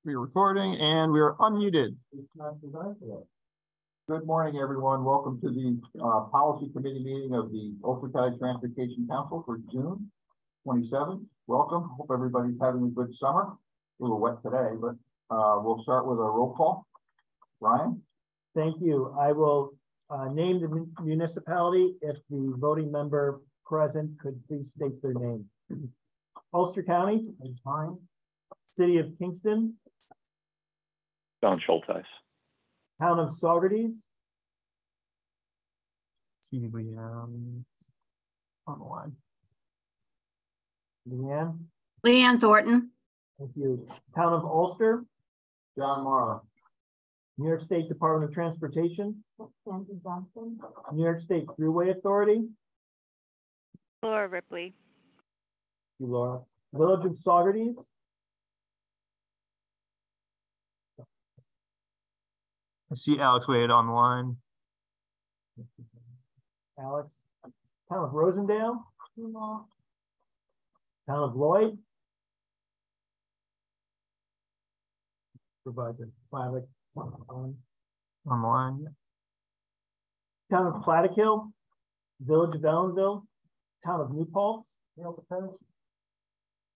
We are recording and we are unmuted. Good morning, everyone. Welcome to the Policy Committee meeting of the Ulster County Transportation Council for June 27th. Welcome. Hope everybody's having a good summer. A little wet today, but we'll start with a roll call. Ryan? Thank you. I will name the municipality. If the voting member present could please state their name. Ulster County. Fine. City of Kingston. John Schulteis. Town of Saugerties. On the line. Leanne Thornton. Thank you. Town of Ulster. John Marla. New York State Department of Transportation. Sandy Johnson. New York State Thruway Authority. Laura Ripley. Thank you, Laura. Village of Saugerties. I see Alex Wade on the line. Alex. Town of Rosendale. Town of Lloyd. Provide the Slavic on the line. Town of Plattekill. Village of Ellenville. Town of New Paltz. Town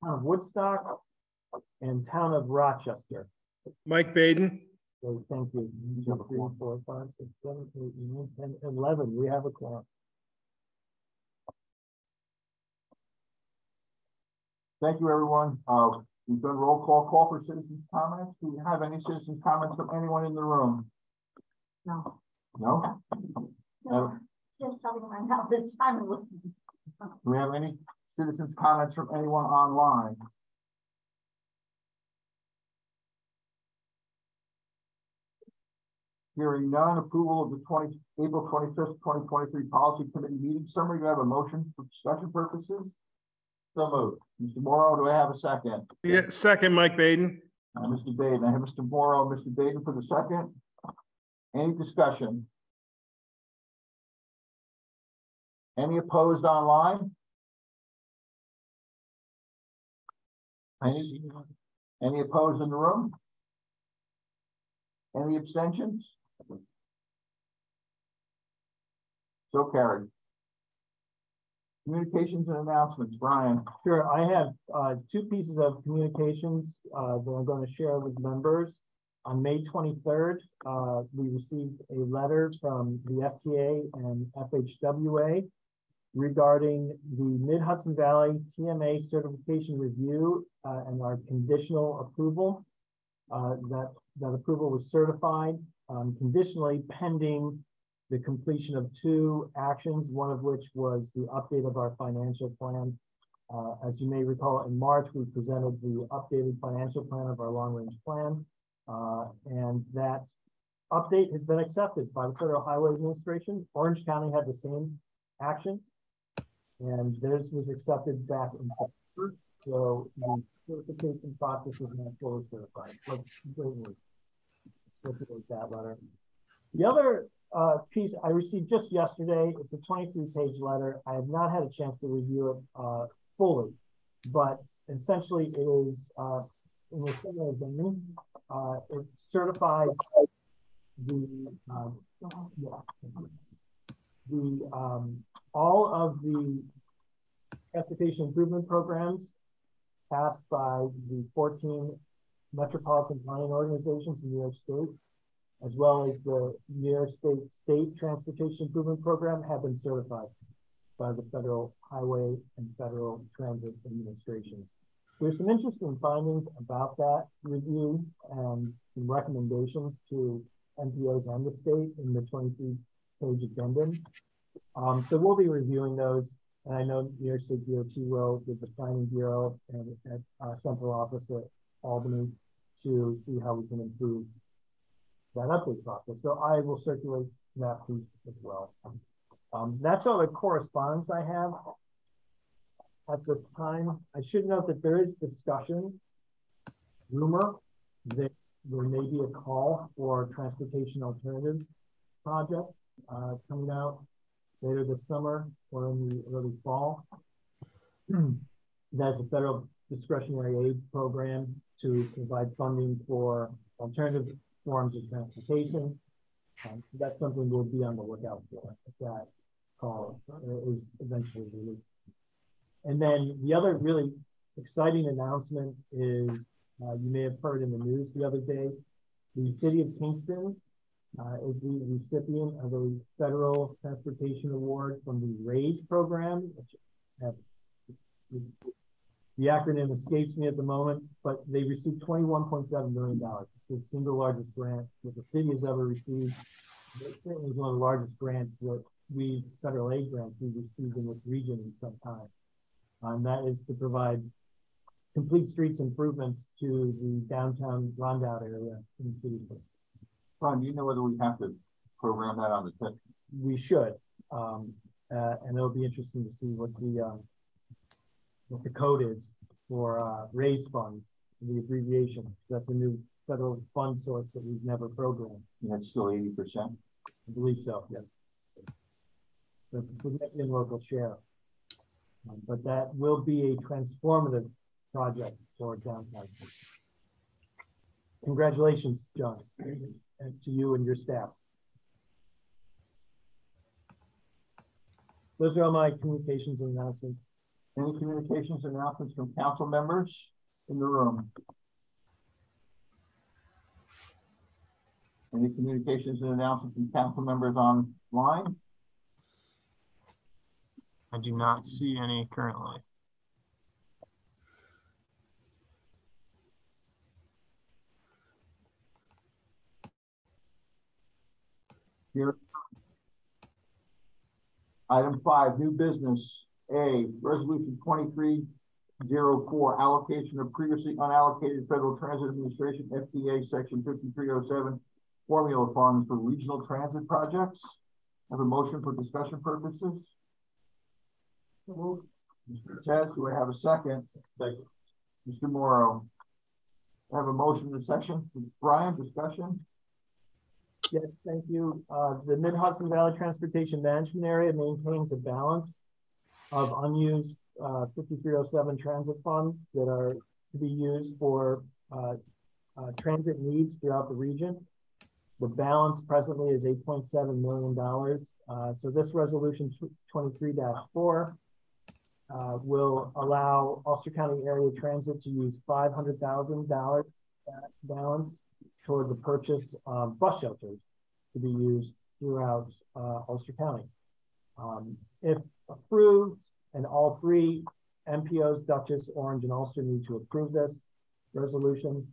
of Woodstock. And Town of Rochester. Mike Baden. Okay, thank you. 2, 3, 4, 5, 6, 7, 8, 9, 10, 11. We have a quorum. Thank you, everyone. We've done roll call for citizens' comments. Do we have any citizens' comments from anyone in the room? No. No? Just shutting my mouth this time and listening. Do we have any citizens' comments from anyone online? Hearing none. Approval of the April 25th, 2023 Policy Committee meeting summary. Do I have a motion for discussion purposes? So moved. Mr. Morrow, do I have a second? Yeah, second, Mike Baden. Mr. Baden. I have Mr. Morrow, Mr. Baden for the second. Any discussion? Any opposed online? Any opposed in the room? Any abstentions? So carried. Communications and announcements, Brian. Sure, I have 2 pieces of communications that I'm going to share with members. On May 23rd, we received a letter from the FTA and FHWA regarding the Mid-Hudson Valley TMA certification review and our conditional approval. That approval was certified conditionally pending the completion of 2 actions, one of which was the update of our financial plan. As you may recall, in March, we presented the updated financial plan of our long-range plan, and that update has been accepted by the Federal Highway Administration. Orange County had the same action, and theirs was accepted back in September. So the certification process is now fully certified. Circulate that letter. The other piece I received just yesterday, it's a 23-page letter. I have not had a chance to review it fully, but essentially it is in the similar vein. It certifies all of the transportation improvement programs passed by the 14 metropolitan planning organizations in New York State, as well as the New York State Transportation Improvement Program, have been certified by the Federal Highway and Federal Transit Administrations. There's some interesting findings about that review and some recommendations to MPOs and the state in the 23-page addendum. So we'll be reviewing those. And I know New York State DOT will with the Planning Bureau and at Central Office at Albany to see how we can improve that update process. So I will circulate that piece as well. That's all the correspondence I have at this time. I should note that there is discussion, rumor, that there may be a call for transportation alternatives project coming out later this summer or in the early fall. That's a federal discretionary aid program to provide funding for alternative forms of transportation. That's something we'll be on the lookout for if that call is eventually released. And then the other really exciting announcement is, you may have heard in the news the other day, the city of Kingston is the recipient of a federal transportation award from the RAISE program, which the acronym escapes me at the moment, but they received $21.7 million. It's the single largest grant that the city has ever received. It certainly is one of the largest grants that federal aid grants we've received in this region in some time. And that is to provide complete streets improvements to the downtown Rondout area in the city. Ron, do you know whether we have to program that on the tip? We should, and it'll be interesting to see what the code is for RAISE funds, the abbreviation. That's a new federal fund source that we've never programmed. And that's still 80%? I believe so, yeah. That's a significant local share. But that will be a transformative project for downtown. Congratulations, John, and to you and your staff. Those are all my communications and announcements. Any communications and announcements from council members in the room? Any communications and announcements from council members online? I do not see any currently. Here. Item 5, new business. A, resolution 2304, allocation of previously unallocated Federal Transit Administration FDA section 5307 formula funds for regional transit projects. Have a motion for discussion purposes. Mr. Chaz, do I have a second? Second. Mr. Morrow. I have a motion in the section. Brian, discussion? Yes, thank you. The Mid-Hudson Valley Transportation Management Area maintains a balance of unused 5307 transit funds that are to be used for transit needs throughout the region. The balance presently is $8.7 million. So this resolution 23-4 will allow Ulster County Area Transit to use $500,000 balance toward the purchase of bus shelters to be used throughout Ulster County. If approved, and all three MPOs, Dutchess, Orange, and Ulster need to approve this resolution.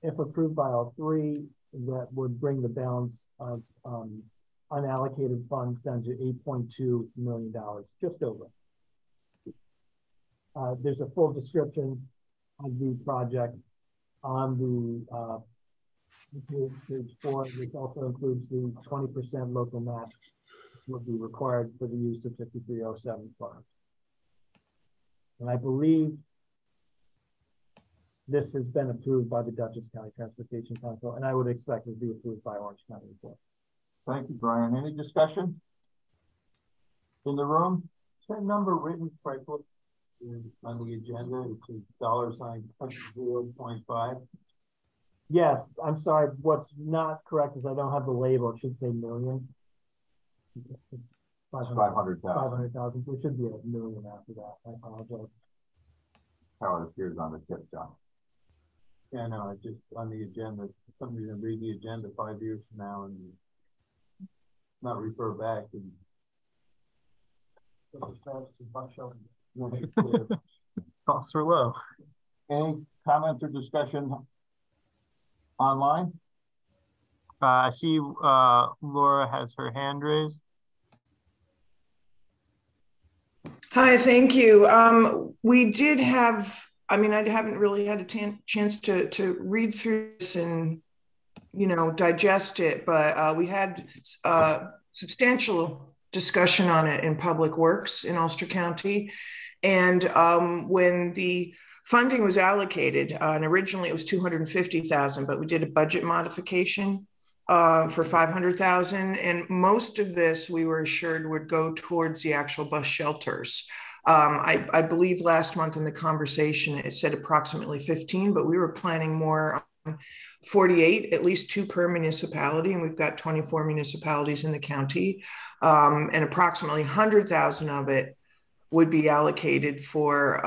If approved by all three, that would bring the balance of unallocated funds down to $8.2 million, just over. There's a full description of the project on the page 4, which also includes the 20% local match would be required for the use of 5307 funds. And I believe this has been approved by the Dutchess County Transportation Council, and I would expect it to be approved by Orange County as well. Thank you, Brian. Any discussion in the room? Is that number written correctly on the agenda? It's $0.5. Yes, I'm sorry. What's not correct is I don't have the label. It should say million. 500,000. 500,000. There should be a million after that. I apologize. How it appears on the tip, John. Yeah, no, it's just on the agenda. Somebody's gonna read the agenda 5 years from now and not refer back and Costs are low. Any comments or discussion online? I see Laura has her hand raised. Hi, thank you. We did have, I mean, I haven't really had a chance to read through this and, you know, digest it, but we had substantial discussion on it in Public Works in Ulster County. And when the funding was allocated, and originally it was $250,000, but we did a budget modification for $500,000, and most of this we were assured would go towards the actual bus shelters. I believe last month in the conversation, it said approximately 15, but we were planning more on 48, at least 2 per municipality, and we've got 24 municipalities in the county, and approximately 100,000 of it would be allocated for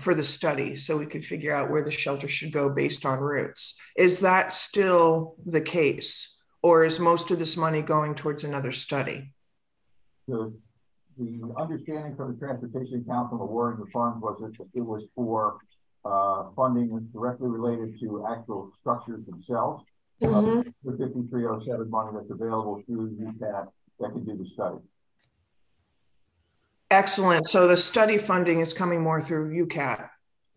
the study, so we could figure out where the shelter should go based on routes. Is that still the case, or is most of this money going towards another study? The understanding from the Transportation Council awarding the funds was that it was for funding directly related to actual structures themselves. The 5307 money that's available through UCAT that can do the study. Excellent. So the study funding is coming more through UCAT,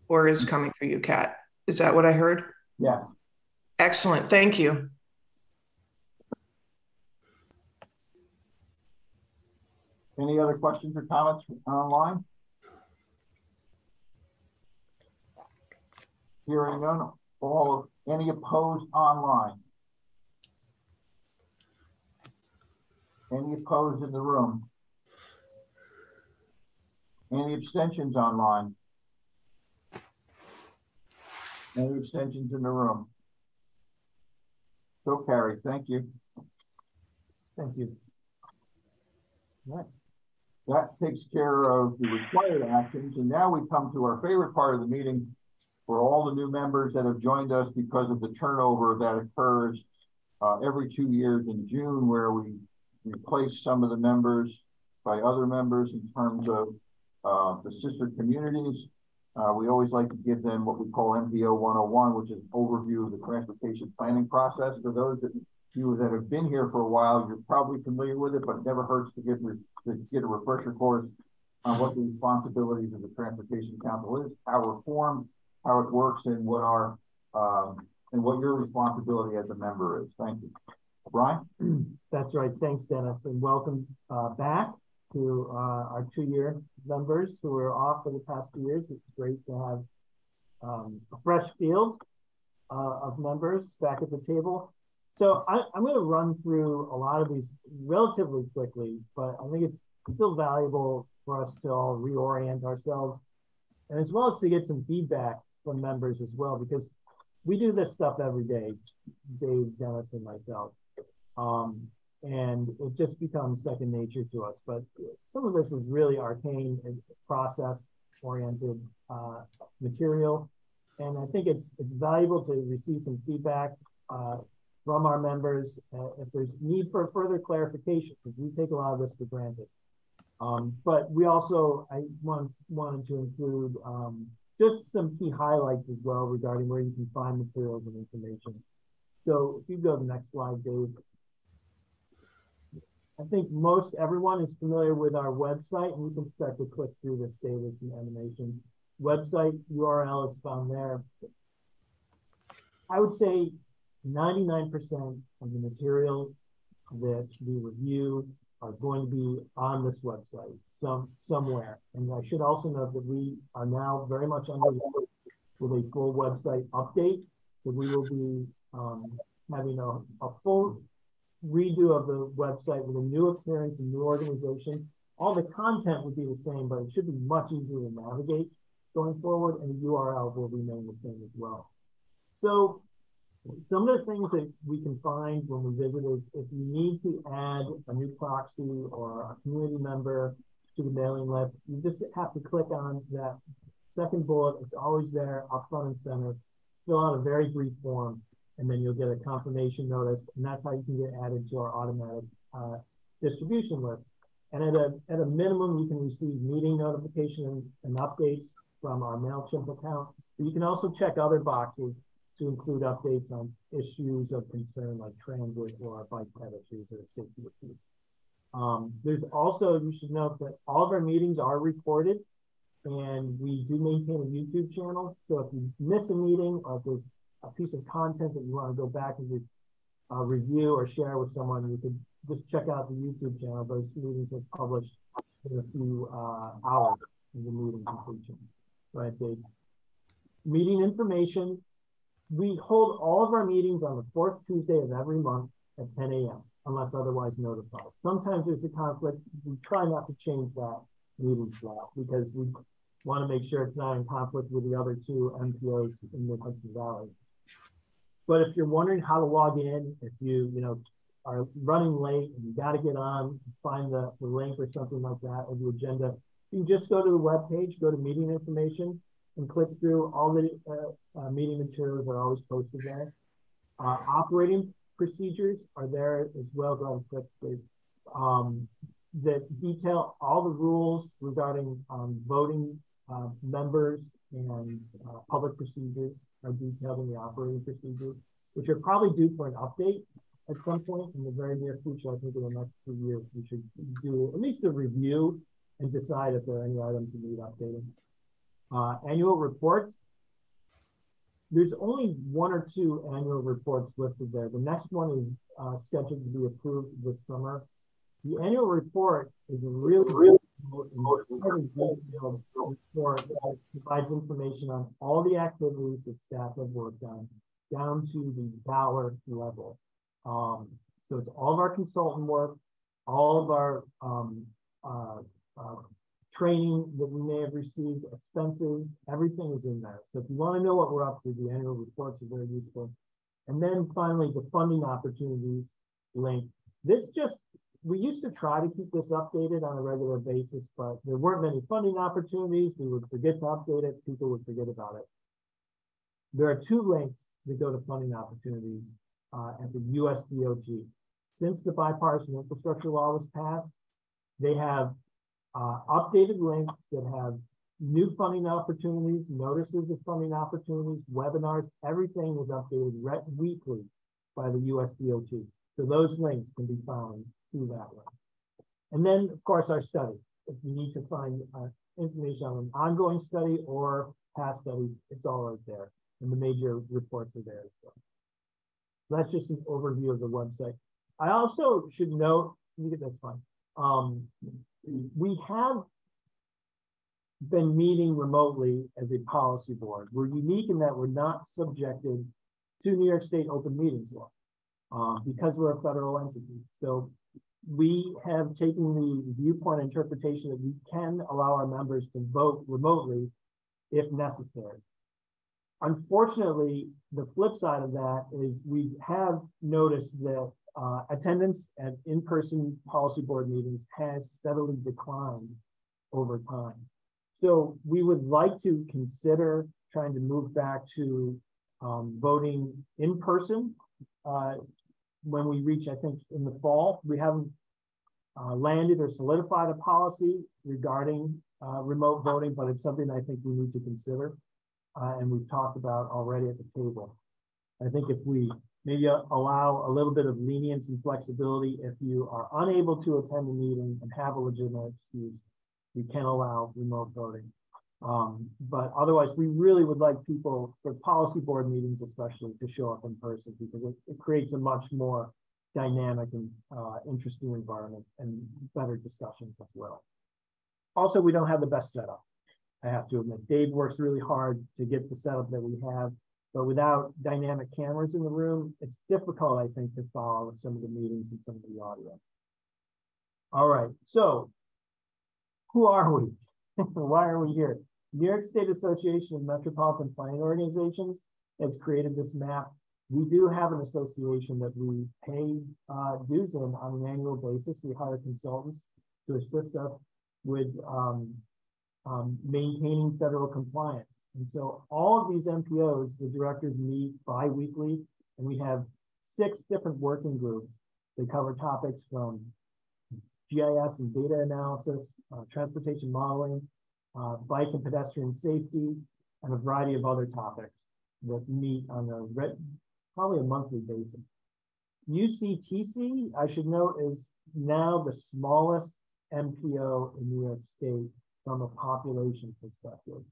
or is coming through UCAT. Is that what I heard? Yeah. Excellent. Thank you. Any other questions or comments online? Hearing none. Any opposed online? Any opposed in the room? Any abstentions online? Any abstentions in the room? So carried. Thank you. Thank you. All right. That takes care of the required actions. And now we come to our favorite part of the meeting for all the new members that have joined us because of the turnover that occurs every 2 years in June, where we replace some of the members by other members in terms of the sister communities. We always like to give them what we call MPO 101, which is an overview of the transportation planning process. For those of you that have been here for a while, you're probably familiar with it, but it never hurts to get a refresher course on what the responsibilities of the Transportation Council is, how we're formed, how it works, and what our and what your responsibility as a member is. Thank you. Brian? That's right. Thanks, Dennis, and welcome back to our 2-year members who were off for the past 2 years. It's great to have a fresh field of members back at the table. So I'm going to run through a lot of these relatively quickly, but I think it's still valuable for us to all reorient ourselves, and as well as to get some feedback from members as well, because we do this stuff every day, Dave, Dennis, and myself. And it just becomes second nature to us. But some of this is really arcane and process-oriented material. And I think it's valuable to receive some feedback from our members if there's need for further clarification, because we take a lot of this for granted. But we also, I wanted to include just some key highlights as well regarding where you can find materials and information. So if you go to the next slide, Dave. I think most everyone is familiar with our website, and you can start to click through this, David, some animation. Website URL is found there. I would say 99% of the materials that we review are going to be on this website somewhere. And I should also note that we are now very much underway with a full website update. So we will be having a full redo of the website with a new appearance and new organization. All the content would be the same, but it should be much easier to navigate going forward, and the URL will remain the same as well. So some of the things that we can find when we visit is if you need to add a new proxy or a community member to the mailing list, you just have to click on that second bullet. It's always there up front and center. Fill out a very brief form, and then you'll get a confirmation notice, and that's how you can get added to our automatic distribution list. And at a minimum, you can receive meeting notification and updates from our MailChimp account. But you can also check other boxes to include updates on issues of concern like transit or bike ped issues or safety issues. There's also, you should note that all of our meetings are recorded, and we do maintain a YouTube channel. So if you miss a meeting, or if there's a piece of content that you want to go back and review or share with someone, you could just check out the YouTube channel. Those meetings are published in a few hours of the meeting completion. Right, Dave? Meeting information. We hold all of our meetings on the 4th Tuesday of every month at 10 a.m. unless otherwise notified. Sometimes there's a conflict. We try not to change that, meeting slot because we want to make sure it's not in conflict with the other two MPOs in the Hudson Valley. But if you're wondering how to log in, if you are running late and you got to get on, find the link or something like that or the agenda, you just go to the web page, go to meeting information, and click through. All the meeting materials are always posted there. Operating procedures are there as well. Go ahead and click through. That detail all the rules regarding voting members and public procedures are detailed in the operating procedures, which are probably due for an update at some point in the very near future. I think in the next 2 years, we should do at least a review and decide if there are any items that need updating. Annual reports. There's only 1 or 2 annual reports listed there. The next one is scheduled to be approved this summer. The annual report is a really detailed report that provides information on all the activities that staff have worked on, down to the dollar level. So it's all of our consultant work, all of our training that we may have received, expenses, everything is in there. So if you want to know what we're up to, the annual reports are very useful. And then finally, the funding opportunities link. We used to try to keep this updated on a regular basis, but there weren't many funding opportunities. We would forget to update it. People would forget about it. There are 2 links that go to funding opportunities at the USDOT. Since the bipartisan infrastructure law was passed, they have updated links that have new funding opportunities, notices of funding opportunities, webinars. Everything is updated weekly by the USDOT. So those links can be found through that way. And then, of course, our studies. If you need to find information on an ongoing study or past studies, it's all right there. And the major reports are there as well. So that's just an overview of the website. I also should note, let me get this fun. We have been meeting remotely as a policy board. We're unique in that we're not subjected to New York State open meetings law because we're a federal entity. So we have taken the viewpoint interpretation that we can allow our members to vote remotely if necessary. Unfortunately, the flip side of that is we have noticed that attendance at in-person policy board meetings has steadily declined over time. So we would like to consider trying to move back to voting in person when we reach, I think, in the fall. We haven't landed or solidified a policy regarding remote voting, but it's something I think we need to consider. And we've talked about already at the table. I think if we maybe allow a little bit of lenience and flexibility, if you are unable to attend the meeting and have a legitimate excuse, we can allow remote voting. But otherwise, we really would like people for policy board meetings, especially, to show up in person because it creates a much more dynamic and interesting environment and better discussions as well. Also, we don't have the best setup. I have to admit, Dave works really hard to get the setup that we have, but without dynamic cameras in the room, it's difficult, I think, to follow some of the meetings and some of the audio. All right, so who are we? Why are we here? New York State Association of Metropolitan Planning Organizations has created this map. We do have an association that we pay dues in on an annual basis. We hire consultants to assist us with maintaining federal compliance. And so all of these MPOs, the directors meet bi-weekly, and we have 6 different working groups that cover topics from GIS and data analysis, transportation modeling, bike and pedestrian safety, and a variety of other topics that meet on probably a monthly basis. UCTC, I should note, is now the smallest MPO in New York State from a population perspective.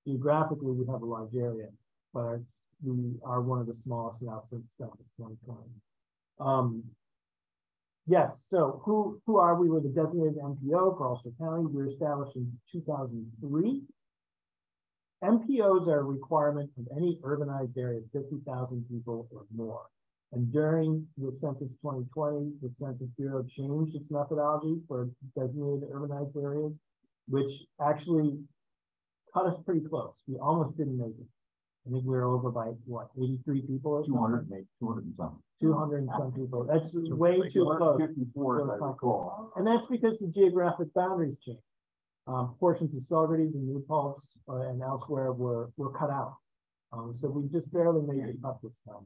Geographically, we have a large area, but we are one of the smallest now since 2020. Yes, so who are we? We're the designated MPO for Ulster County. We were established in 2003. MPOs are a requirement of any urbanized area of 50,000 people or more. And during the Census 2020, the Census Bureau changed its methodology for designated urbanized areas. which actually cut us pretty close. We almost didn't make it. I think we were over by what, 83 people or 200 and some. 200 and some people. That's way too close. 254, as I recall. And that's because the geographic boundaries changed. Portions of Saugerties and New Paltz and elsewhere were cut out. So we just barely made it up this time.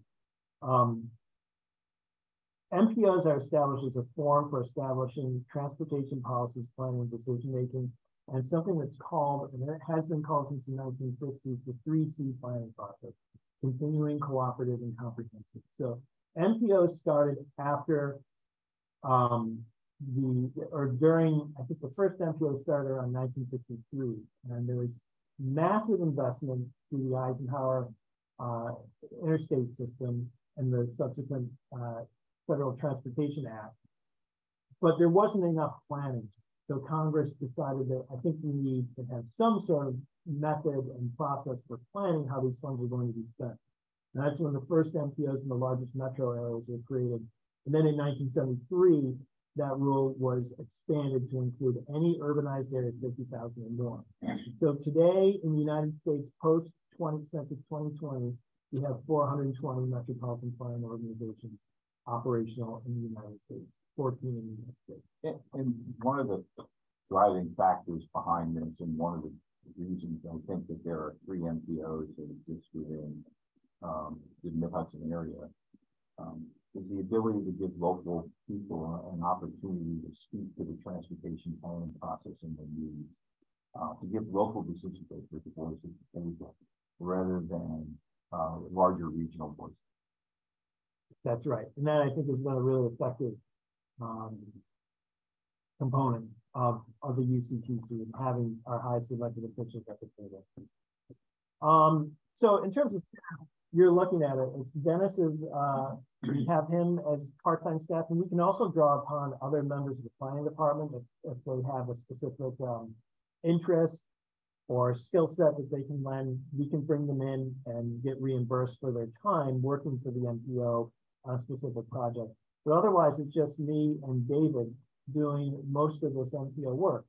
MPOs are established as a forum for establishing transportation policies, planning, and decision-making, and something that's called, and it has been called since the 1960s, the 3C planning process: continuing, cooperative, and comprehensive. So MPOs started after during, I think the first MPO started around 1963, and there was massive investment through the Eisenhower interstate system and the subsequent Federal Transportation Act, but there wasn't enough planning. So Congress decided that I think we need to have some sort of method and process for planning how these funds are going to be spent. And that's when the first MPOs in the largest metro areas were created. And then in 1973, that rule was expanded to include any urbanized area of 50,000 or more. So today in the United States, census 2020, we have 420 metropolitan planning organizations operational in the United States, 14 in the United States. And one of the driving factors behind this, and one of the reasons I think that there are 3 MPOs that exist within the Mid-Hudson area, is the ability to give local people an opportunity to speak to the transportation planning process and their needs, to give local decision makers the voice at the table rather than larger regional voices. That's right. And that I think has been a really effective component of the UCTC and having our highest elected officials at the table. So in terms of staff, you're looking at it, it's Dennis's, we have him as part-time staff, and we can also draw upon other members of the planning department if they have a specific interest or skill set that they can lend. We can bring them in and get reimbursed for their time working for the MPO on a specific project. But otherwise, it's just me and David doing most of this MPO work.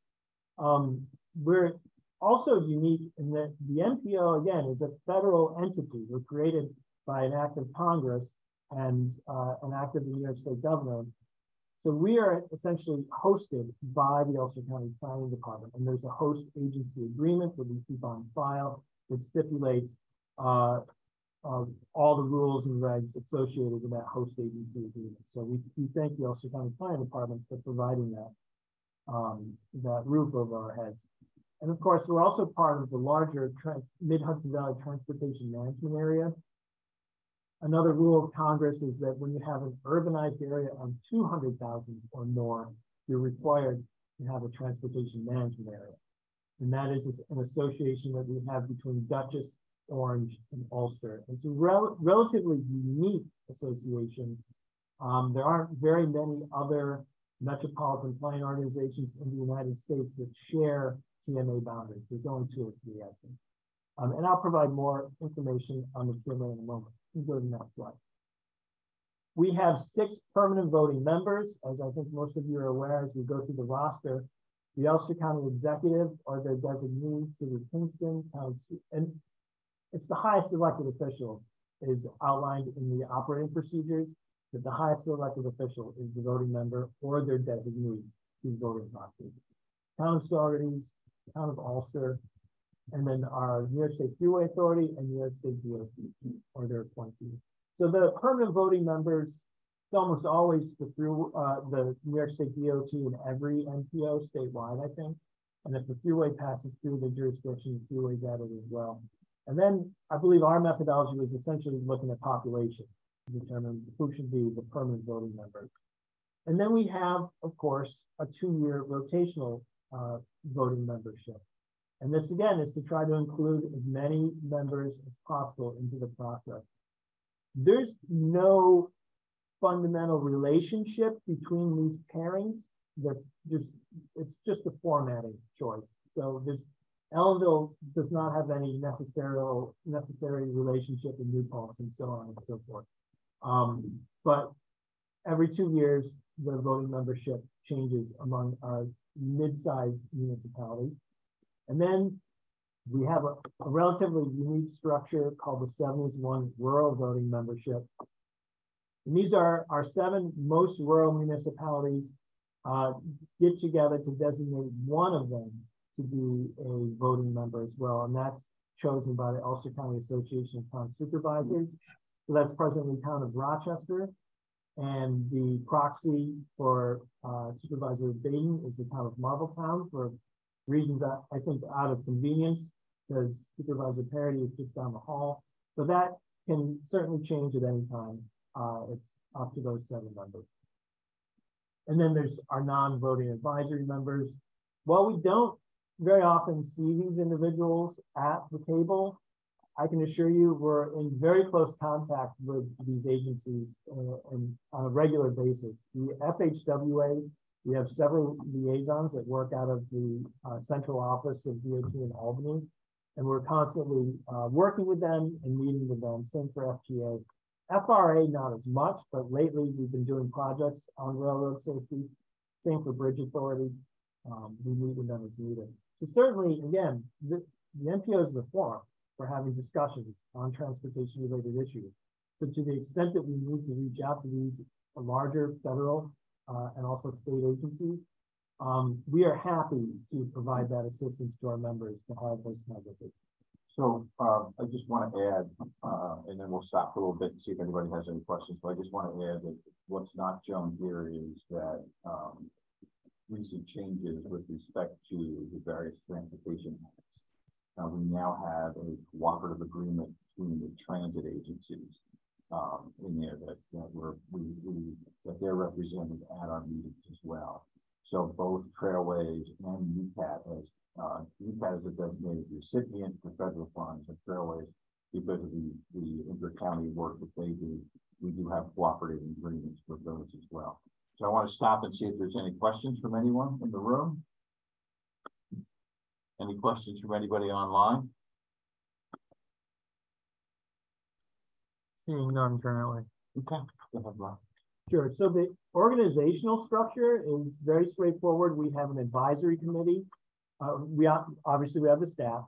We're also unique in that the MPO, again, is a federal entity. We're created by an act of Congress and an act of the New York State governor. So we are essentially hosted by the Ulster County Planning Department, and there's a host agency agreement that we keep on file that stipulates all the rules and regs associated with that host agency agreement. So we thank the Ulster County Planning Department for providing that roof over our heads. And of course, we're also part of the larger Mid-Hudson Valley Transportation Management Area. Another rule of Congress is that when you have an urbanized area of 200,000 or more, you're required to have a transportation management area. And that is an association that we have between Dutchess, Orange, and Ulster. It's a relatively unique association. There aren't very many other metropolitan planning organizations in the United States that share TMA boundaries. There's only 2 or 3, I think. And I'll provide more information on the TMA in a moment. You can go to the next slide. We have 6 permanent voting members, as I think most of you are aware. As we go through the roster, the Ulster County Executive or their designee, City of Kingston, and it's the highest elected official is outlined in the operating procedures, that the highest elected official is the voting member or their designee to voting proxy. Town of Saugerties, Town of Ulster, and then our New York State Thruway Authority and New York State DOT or their appointees. So the permanent voting members, it's almost always the New York State DOT in every MPO statewide, I think. And if the Thruway passes through the jurisdiction, the Thruway's added as well. And then I believe our methodology was essentially looking at population to determine who should be the permanent voting members. And then we have, of course, a 2-year rotational voting membership. And this, again, is to try to include as many members as possible into the process. There's no fundamental relationship between these pairings. It's just a formatting choice. So Ellenville does not have any necessary relationship with New Paltz and so on and so forth. But every 2 years, the voting membership changes among our mid-sized municipalities. And then we have a relatively unique structure called the 71 rural voting membership. And these are our 7 most rural municipalities get together to designate one of them to be a voting member as well. And that's chosen by the Ulster County Association of Town Supervisors. So that's presently the town of Rochester. And the proxy for Supervisor Baden is the town of Marbletown for reasons that I think out of convenience, because Supervisor Parity is just down the hall. So that can certainly change at any time. It's up to those 7 members. And then there's our non-voting advisory members. While we don't very often see these individuals at the table, I can assure you we're in very close contact with these agencies and on a regular basis. The FHWA, we have several liaisons that work out of the central office of DOT in Albany, and we're constantly working with them and meeting with them. Same for FTA. FRA, not as much, but lately we've been doing projects on railroad safety. Same for Bridge Authority. We meet with them as needed. So certainly, again, the NPO is the forum for having discussions on transportation-related issues. So to the extent that we need to reach out to these larger federal and also state agencies, we are happy to provide that assistance to our members to have those conversations. So I just want to add, and then we'll stop for a little bit and see if anybody has any questions. But I just want to add that what's not shown here is that recent changes with respect to the various transportation acts. We now have a cooperative agreement between the transit agencies in there that that they're represented at our meetings as well. So both Trailways and UCAT as UCAT is a designated recipient for federal funds, and Trailways, because of the inter-county work that they do, we do have cooperating agreements with those as well. So I want to stop and see if there's any questions from anyone in the room. Any questions from anybody online? Seeing none currently. Okay. Go ahead, Rob. Sure. So the organizational structure is very straightforward. We have an advisory committee. Obviously we have the staff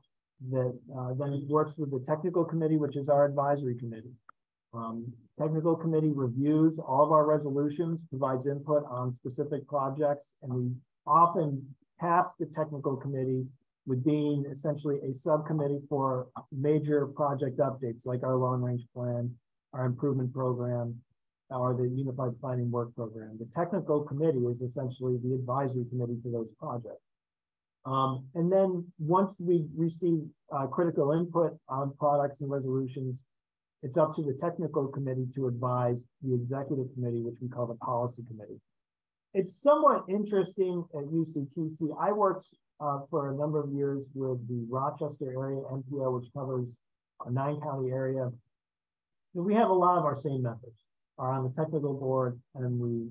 that then works with the technical committee, which is our advisory committee. Technical committee reviews all of our resolutions, provides input on specific projects, and we often task the technical committee with being essentially a subcommittee for major project updates like our long range plan, our improvement program, or the unified planning work program. The technical committee is essentially the advisory committee for those projects. And then once we receive critical input on products and resolutions, it's up to the technical committee to advise the executive committee, which we call the policy committee. It's somewhat interesting at UCTC. I worked for a number of years with the Rochester area NPO, which covers a 9-county area. And we have a lot of our same members are on the technical board and the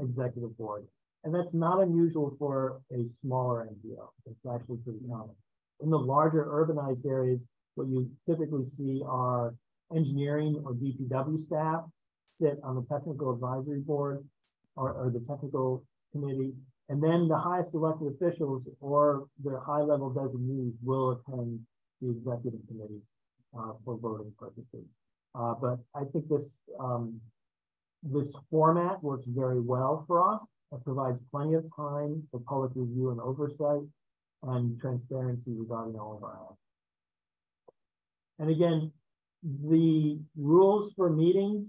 executive board. And that's not unusual for a smaller NPO. It's actually pretty common. In the larger urbanized areas, what you typically see are engineering or DPW staff sit on the technical advisory board or the technical committee. And then the highest elected officials or their high-level designees will attend the executive committees for voting purposes. But I think this format works very well for us. It provides plenty of time for public review and oversight and transparency regarding all of our acts. And again, the rules for meetings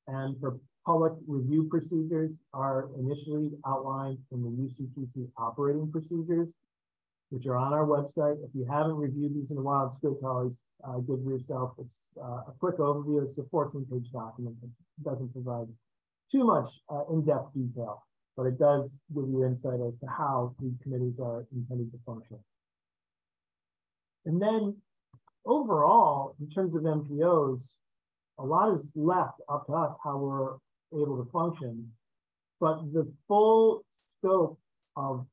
and for public review procedures are initially outlined in the UCTC operating procedures, which are on our website. If you haven't reviewed these in a while, it's good to always give yourself a quick overview. It's a 14-page document. It doesn't provide too much in-depth detail, but it does give you insight as to how these committees are intended to function. And then overall, in terms of MPOs, a lot is left up to us how we're able to function, but the full scope of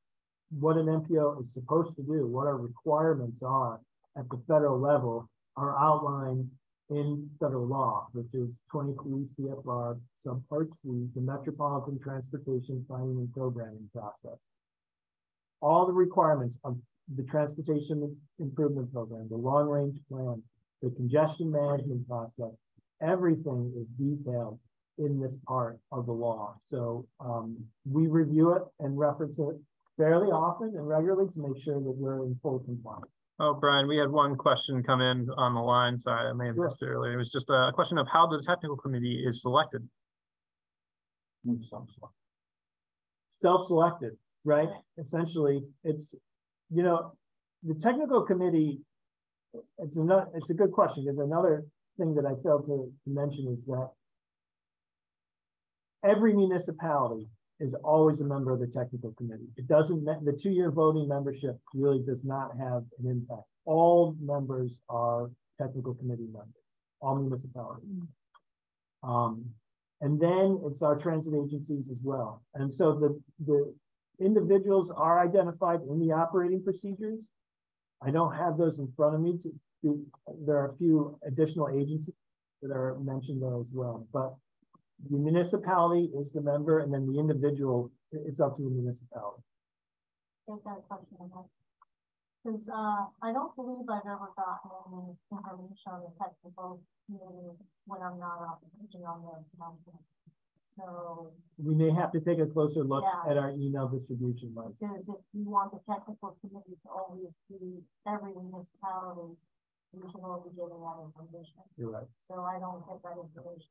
what an MPO is supposed to do, what our requirements are at the federal level, are outlined in federal law, which is 23 CFR subpart C, the Metropolitan Transportation Planning and Programming Process. all the requirements of the transportation improvement program, the long range plan, the congestion management process, everything is detailed in this part of the law. So we review it and reference it fairly often and regularly to make sure that we're in full compliance. Oh, Brian, we had one question come in on the line. Sorry, I may have missed it earlier. It was just a question of how the technical committee is selected. Self-selected, right? Essentially, it's, you know, the technical committee, it's a good question. There's another thing that I failed to mention is that every municipality is always a member of the technical committee. It doesn't, the 2-year voting membership really does not have an impact. All members are technical committee members, all municipalities. And then it's our transit agencies as well. And so the individuals are identified in the operating procedures. I don't have those in front of me. There are a few additional agencies that are mentioned there as well, but the municipality is the member, and then the individual, it's up to the municipality. I've got a question on that. Because I don't believe I've ever gotten any information on the technical committee when I'm not sitting on the council. So We may have to take a closer look at our email distribution list. because if you want the technical committee to always be every municipality, you should all be getting that information. You're right. So I don't get that information.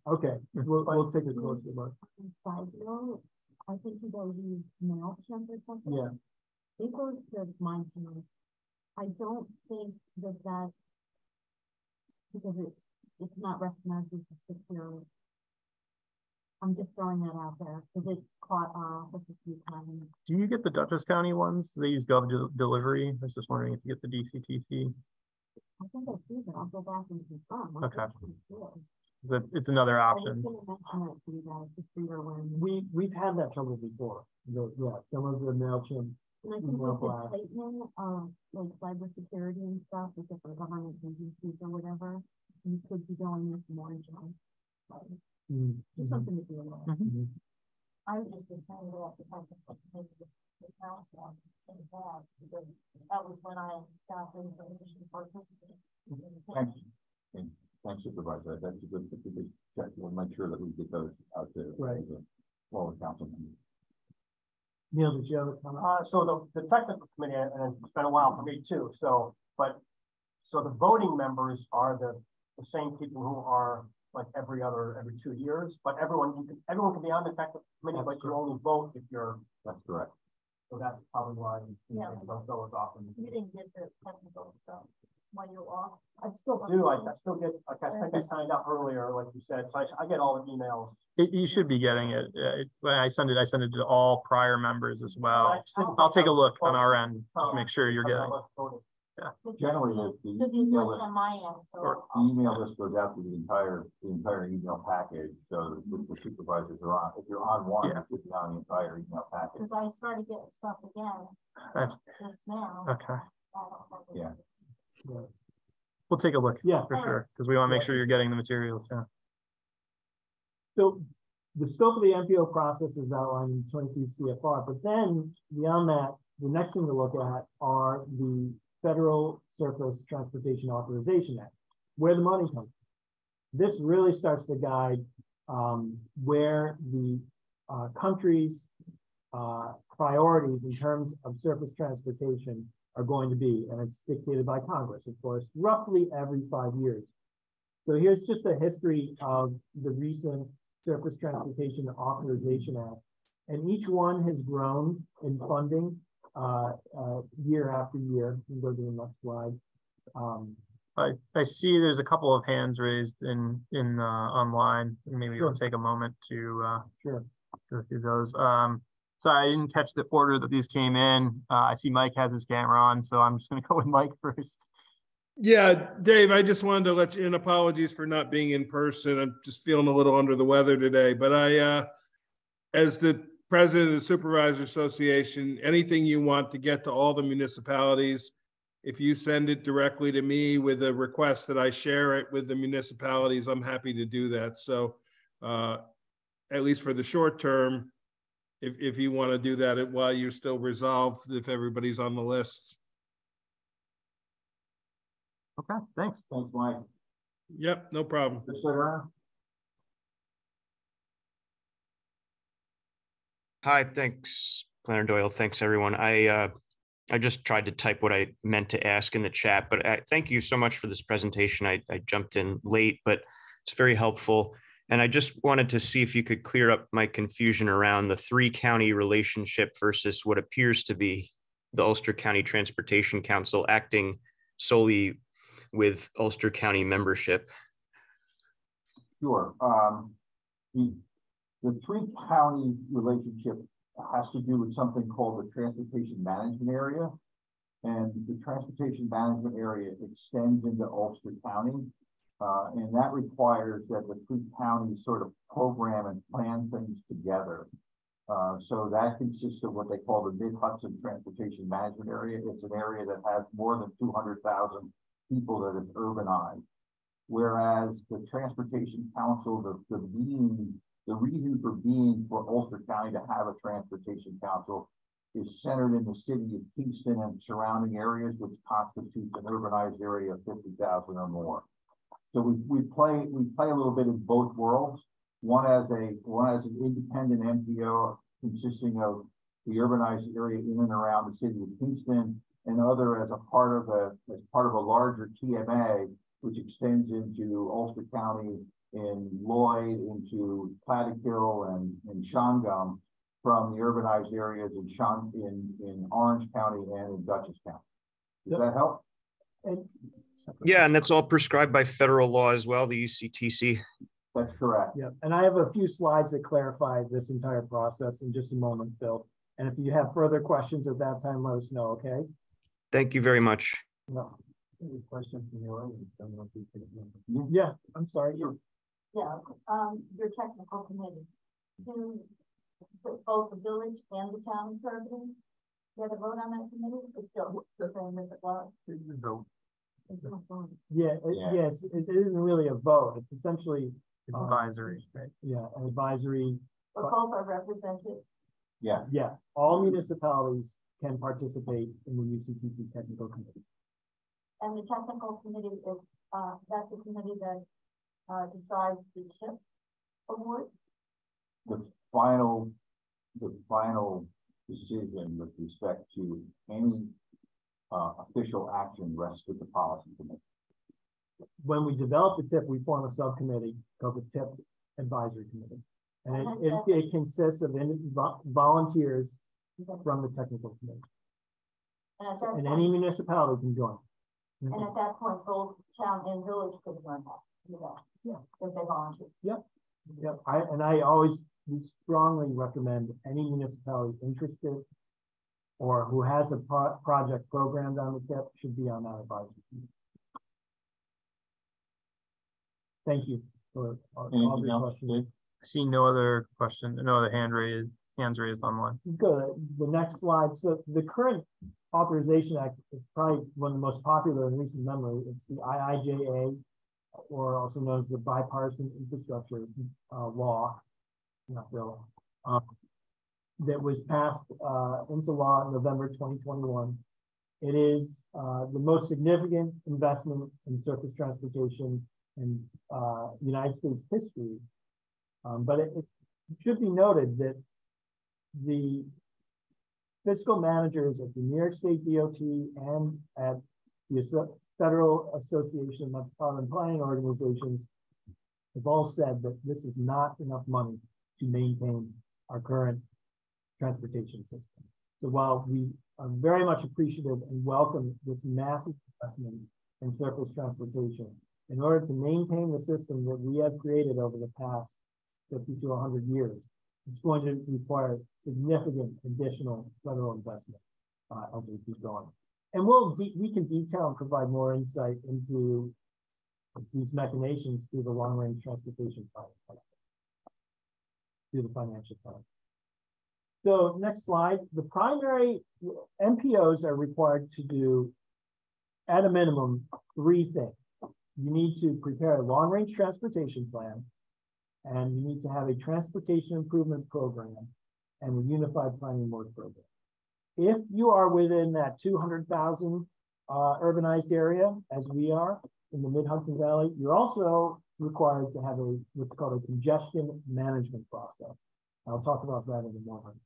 Okay, we'll take a closer look. Side note, I think you guys use MailChimp or something. Yeah. It goes to my channel. I don't think that because it's not recognized as a secure. I'm just throwing that out there because it's caught off a few times. Do you get the Dutchess County ones? They use Gov Delivery. I was just wondering if you get the DCTC. I think I see that. I'll go back and confirm. Okay. It's another option. We've had that trouble before. Some of the MailChimp. And I think with the tightening of like cybersecurity and stuff with different government agencies or whatever, you could be going with more jobs. Just something to be aware of. I was just saying that the technical committee was the council in the past because that was when I got the information to participate. Thanks. Thanks, Supervisor. That's a good check. We'll make sure that we get those out there. Right. Lower council members. Neil, did you have a comment? So the technical committee, and it's been a while for me too. So the voting members are the same people who are like every 2 years. But everyone can be on the technical committee, but you only vote if you're. That's correct. So that's probably why you don't go as often. You didn't get the technical stuff when you're off. I still do. I still get. Like I think I signed up earlier, like you said. So I get all the emails. You should be getting it. When I send it to all prior members as well. I'll take a look on our end to make sure you're getting it. Yeah. Generally, the email list, on my end, so the email list goes out to the entire email package. So the supervisors are on. If you're on one, it should be on the entire email package. because I started getting stuff again just now. Okay. Yeah. We'll take a look. Yeah, for sure, because we want to make sure you're getting the materials. Yeah. So the scope of the MPO process is outlined in 23 CFR, but then beyond that, the next thing to look at are the Federal Surface Transportation Authorization Act, where the money comes from. This really starts to guide where the country's priorities in terms of surface transportation are going to be, and it's dictated by Congress, of course, roughly every 5 years. So here's just a history of the recent Surface Transportation Authorization Act, and each one has grown in funding year after year. You can go to the next slide. I see there's a couple of hands raised in online. Maybe we'll take a moment to go through those. So I didn't catch the order that these came in. I see Mike has his camera on, so I'm just going to go with Mike first. Yeah, Dave, I just wanted to let you in. Apologies for not being in person. I'm just feeling a little under the weather today. But I, as the president of the Supervisor Association, anything you want to get to all the municipalities, if you send it directly to me with a request that I share it with the municipalities, I'm happy to do that. So at least for the short term, if you want to do that while you're still resolved, if everybody's on the list. Okay, thanks. Thanks, Mike. Yep, no problem. Hi, thanks, Planner Doyle. Thanks, everyone. I just tried to type what I meant to ask in the chat, but thank you so much for this presentation. I jumped in late, but it's very helpful. And I just wanted to see if you could clear up my confusion around the 3-county relationship versus what appears to be the Ulster County Transportation Council acting solely with Ulster County membership. Sure. The 3-county relationship has to do with something called the Transportation Management Area. And the Transportation Management Area extends into Ulster County. And that requires that the 3 counties sort of program and plan things together. So that consists of what they call the Mid-Hudson Transportation Management Area. It's an area that has more than 200,000 people that is urbanized. Whereas the Transportation Council, the reason for being for Ulster County to have a Transportation Council is centered in the city of Kingston and surrounding areas, which constitutes an urbanized area of 50,000 or more. So we play a little bit in both worlds. One as an independent MPO consisting of the urbanized area in and around the city of Kingston, and other as part of a larger TMA, which extends into Ulster County, in Lloyd, into Plattekill and Shongum, from the urbanized areas in Orange County and in Dutchess County. Does that help? Yeah, and that's all prescribed by federal law as well, the UCTC. That's correct. Yeah, and I have a few slides that clarify this entire process in just a moment, Phil. And if you have further questions at that time, let us know, okay? Thank you very much. No. Any questions from your audience? Yeah, I'm sorry. Yeah, your technical committee, do both the village and the town serving get a vote on that committee? It's still the same as it was. Yeah, it isn't really a vote. It's essentially advisory, right? Yeah, an advisory. But both are represented. Yeah. Yeah, all municipalities can participate in the UCTC technical committee. And the technical committee is that's the committee that decides the CHIP award. The final decision with respect to any official action rests with the policy committee. When we develop the TIP, we form a subcommittee called the TIP Advisory Committee. And it consists of volunteers from the technical committee. And any municipality can join. And at that point, both town and village could join that. Yeah. If they volunteer. Yep. Yep. I always strongly recommend any municipality interested or who has a project programmed on the TIP should be on that advisory committee. Thank you for all the questions. I see no other question, no other hands raised online. Good. The next slide. So the current Authorization Act is probably one of the most popular in recent memory. It's the IIJA, or also known as the Bipartisan Infrastructure Law, not bill, that was passed into law in November 2021. It is the most significant investment in surface transportation in United States history. But it should be noted that the fiscal managers at the New York State DOT and at the Federal Association of Metropolitan Planning Organizations have all said that this is not enough money to maintain our current transportation system. So while we are very much appreciative and welcome this massive investment in surface transportation, in order to maintain the system that we have created over the past 50 to 100 years, it's going to require significant additional federal investment as we keep going. And we can detail and provide more insight into these machinations through the long-range transportation plan, through the financial plan. So next slide, the primary MPOs are required to do, at a minimum, 3 things. You need to prepare a long-range transportation plan, and you need to have a transportation improvement program, and a unified planning work program. If you are within that 200,000 urbanized area, as we are in the Mid-Hudson Valley, you're also required to have what's called a congestion management process. I'll talk about that in a moment.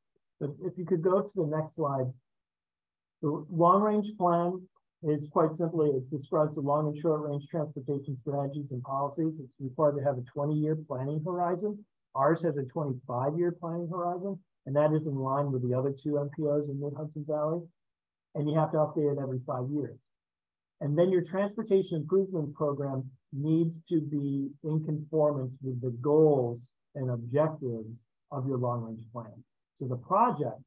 But if you could go to the next slide, the long-range plan is quite simply, it describes the long and short-range transportation strategies and policies. It's required to have a 20-year planning horizon. Ours has a 25-year planning horizon, and that is in line with the other two MPOs in Mid-Hudson Valley. And you have to update it every 5 years. And then your transportation improvement program needs to be in conformance with the goals and objectives of your long-range plan. So the project,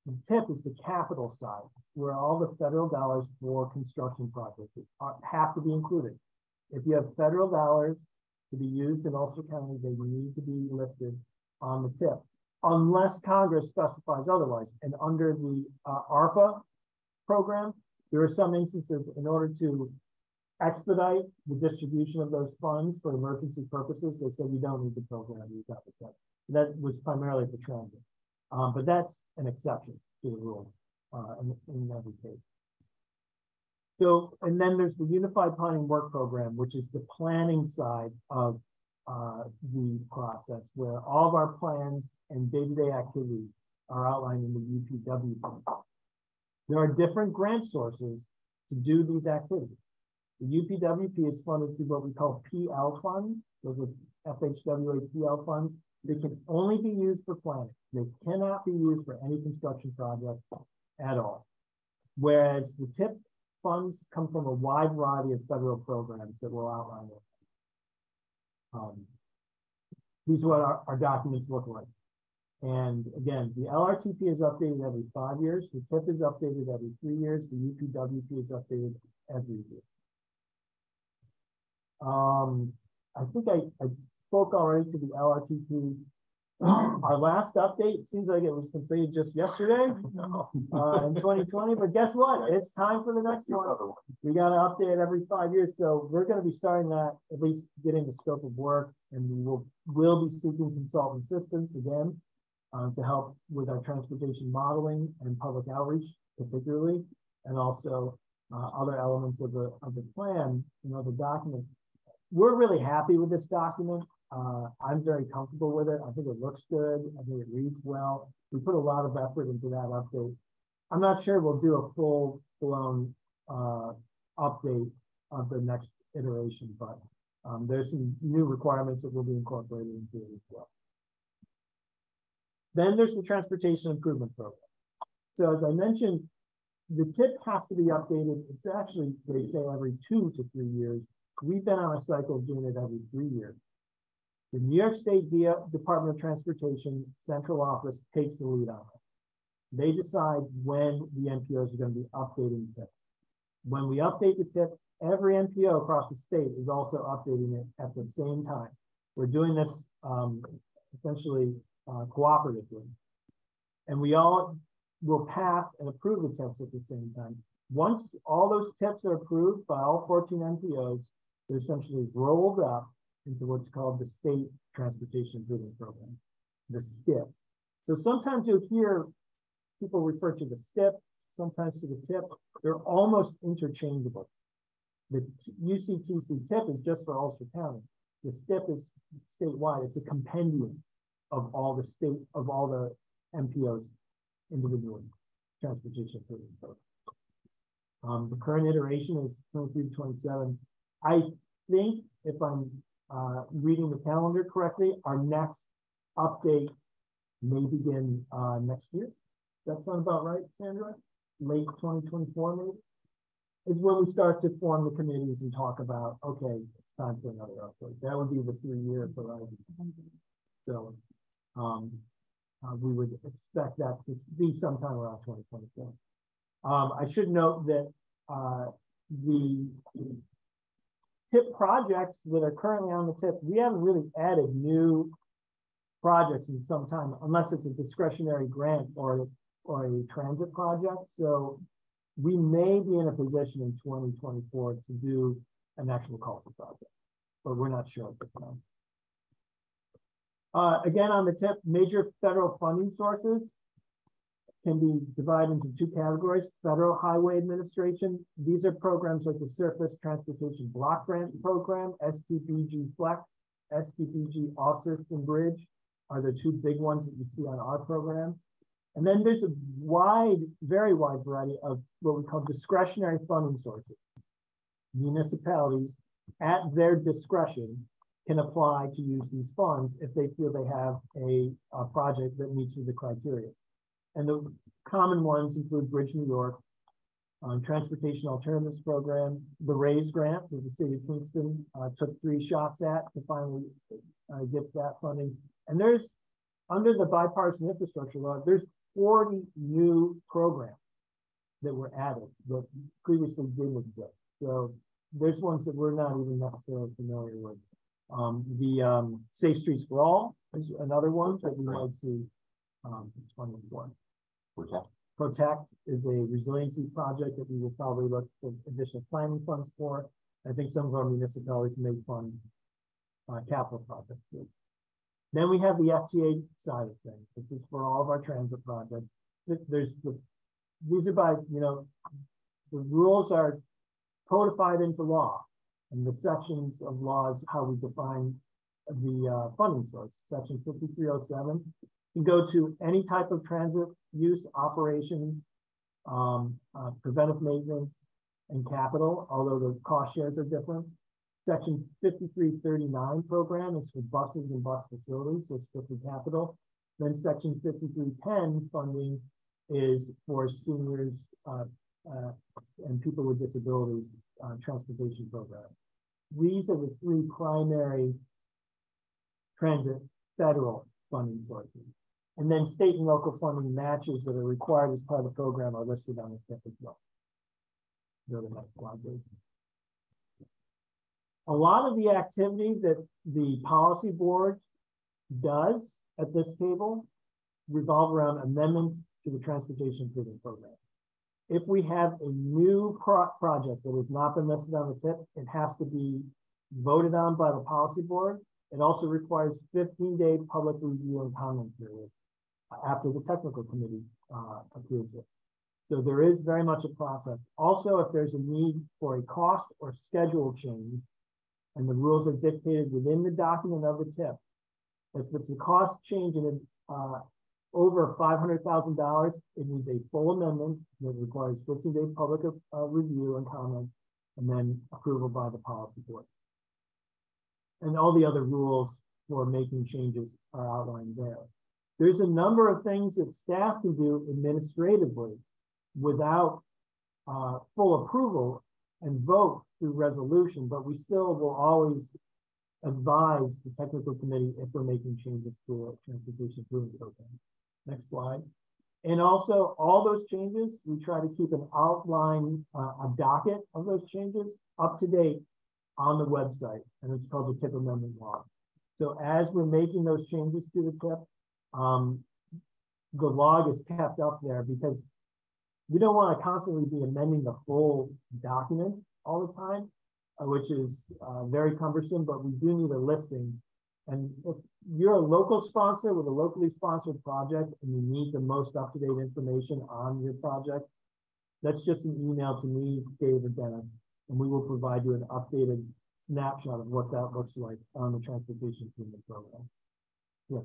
the TIP is the capital side, where all the federal dollars for construction projects have to be included. If you have federal dollars to be used in Ulster County, they need to be listed on the TIP, unless Congress specifies otherwise. And under the ARPA program, there are some instances in order to expedite the distribution of those funds for emergency purposes, they said you don't need the program, use that. That was primarily for transit. But that's an exception to the rule in every case. So, and then there's the Unified Planning Work Program, which is the planning side of the process, where all of our plans and day-to-day activities are outlined in the UPW plan. There are different grant sources to do these activities. The UPWP is funded through what we call PL funds. Those are FHWA PL funds. They can only be used for planning. They cannot be used for any construction projects at all. Whereas the TIP funds come from a wide variety of federal programs that we'll outline. These are what our documents look like. And again, the LRTP is updated every 5 years. The TIP is updated every 3 years. The UPWP is updated every year. I think I spoke already to the LRTP. Our last update seems like it was completed just yesterday in 2020, but guess what? It's time for the next one. We got to update every 5 years. So we're going to be starting that, at least getting the scope of work, and we will be seeking consultant assistance again to help with our transportation modeling and public outreach, particularly, and also other elements of the plan, the document. We're really happy with this document. I'm very comfortable with it. I think it looks good. I think it reads well. We put a lot of effort into that update. I'm not sure we'll do a full-blown update of the next iteration, but there's some new requirements that will be incorporated into it as well. Then there's the Transportation Improvement Program. So as I mentioned, the TIP has to be updated. It's actually, they say, every 2 to 3 years. We've been on a cycle of doing it every 3 years. The New York State Department of Transportation Central Office takes the lead on it. They decide when the MPOs are going to be updating the TIP. When we update the TIP, every MPO across the state is also updating it at the same time. We're doing this essentially cooperatively. And we all will pass and approve the TIPs at the same time. Once all those TIPs are approved by all 14 MPOs, they're essentially rolled up into what's called the State Transportation Improvement Program, the STIP. So sometimes you'll hear people refer to the STIP, sometimes to the TIP. They're almost interchangeable. The UCTC TIP is just for Ulster County. The STIP is statewide. It's a compendium of all the MPOs individually, Transportation Improvement Program. The current iteration is 23-27. I think, if I'm reading the calendar correctly, our next update may begin next year. Does that sound about right, Sandra? Late 2024, maybe? Is when we start to form the committees and talk about, okay, it's time for another update. That would be the 3-year horizon. So we would expect that to be sometime around 2024. I should note that the TIP projects that are currently on the TIP, we haven't really added new projects in some time, unless it's a discretionary grant or a transit project. So we may be in a position in 2024 to do an actual culture project, but we're not sure at this time. Again, on the tip, major federal funding sources can be divided into two categories. Federal Highway Administration. These are programs like the Surface Transportation Block Grant Program, STBG Flex, STBG Off-System Bridge are the two big ones that you see on our program. And then there's a wide, very wide variety of what we call discretionary funding sources. Municipalities, at their discretion, can apply to use these funds if they feel they have a project that meets the criteria. And the common ones include Bridge New York, Transportation Alternatives Program, the RAISE grant that the city of Kingston took 3 shots at to finally get that funding. And there's, under the bipartisan infrastructure law, there's 40 new programs that were added that previously didn't exist. So there's ones that we're not even necessarily familiar with. The Safe Streets for All is another one that we might see. Protect is a resiliency project that we will probably look for additional planning funds for. I think some of our municipalities may fund capital projects too. Then we have the FTA side of things. This is for all of our transit projects. These are by, you know, the rules are codified into law, and the sections of law is how we define the funding source. Section 5307 can go to any type of transit use, operations, preventive maintenance, and capital, although the cost shares are different. Section 5339 program is for buses and bus facilities, so it's strictly capital. Then section 5310 funding is for seniors and people with disabilities transportation program. These are the 3 primary transit federal funding sources. And then state and local funding matches that are required as part of the program are listed on the tip as well. Go to the next slide, please. A lot of the activity that the policy board does at this table revolve around amendments to the transportation improvement program. If we have a new project that has not been listed on the tip, it has to be voted on by the policy board. It also requires 15-day public review and comment period after the technical committee approves it. So there is very much a process. Also, if there's a need for a cost or schedule change, and the rules are dictated within the document of the tip, if it's a cost change in over $500,000, it needs a full amendment that requires 15-day public review and comment, and then approval by the policy board. And all the other rules for making changes are outlined there. There's a number of things that staff can do administratively without full approval and vote through resolution, but we still will always advise the technical committee if we're making changes to a transportation improvement program. Next slide. And also all those changes, we try to keep an outline, a docket of those changes up to date on the website, and it's called the TIP Amendment Log. So as we're making those changes to the TIP, the log is kept up there because we don't want to constantly be amending the full document all the time, which is very cumbersome, but we do need a listing. And if you're a local sponsor with a locally sponsored project and you need the most up-to-date information on your project, that's just an email to me, Dave, or Dennis, and we will provide you an updated snapshot of what that looks like on the transportation improvement program. Yeah.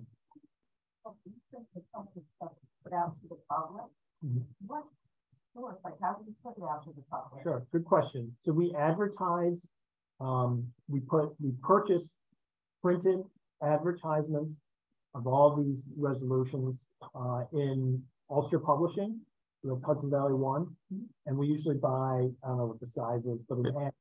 Put out to the public. Mm-hmm. What source? Like, how do you put it out to the public? Sure, good question. So we advertise. We purchase printed advertisements of all these resolutions in Ulster Publishing. So that's Hudson Valley One, and we usually buy, I don't know what the size is, but it has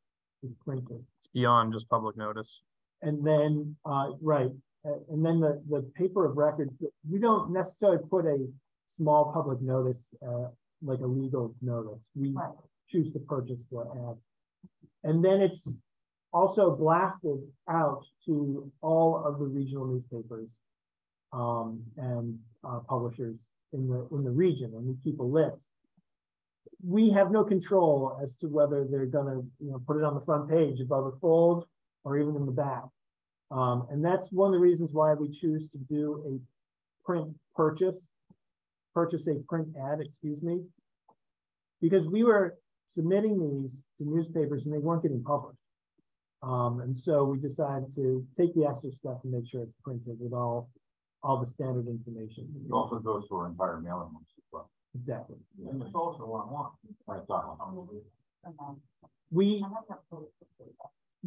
it's printed. It's beyond just public notice. And then, right, and then the paper of record, we don't necessarily put a small public notice like a legal notice. We choose to purchase the ad. And then it's also blasted out to all of the regional newspapers and publishers in the region, and we keep a list. We have no control as to whether they're going to put it on the front page above a fold or even in the back. And that's one of the reasons why we choose to do a print purchase a print ad, excuse me, because we were submitting these to newspapers and they weren't getting published. And so we decided to take the extra step and make sure it's printed with all the standard information. It also goes to our entire mailing list as well. Exactly. And it's also one-on-one. Right, We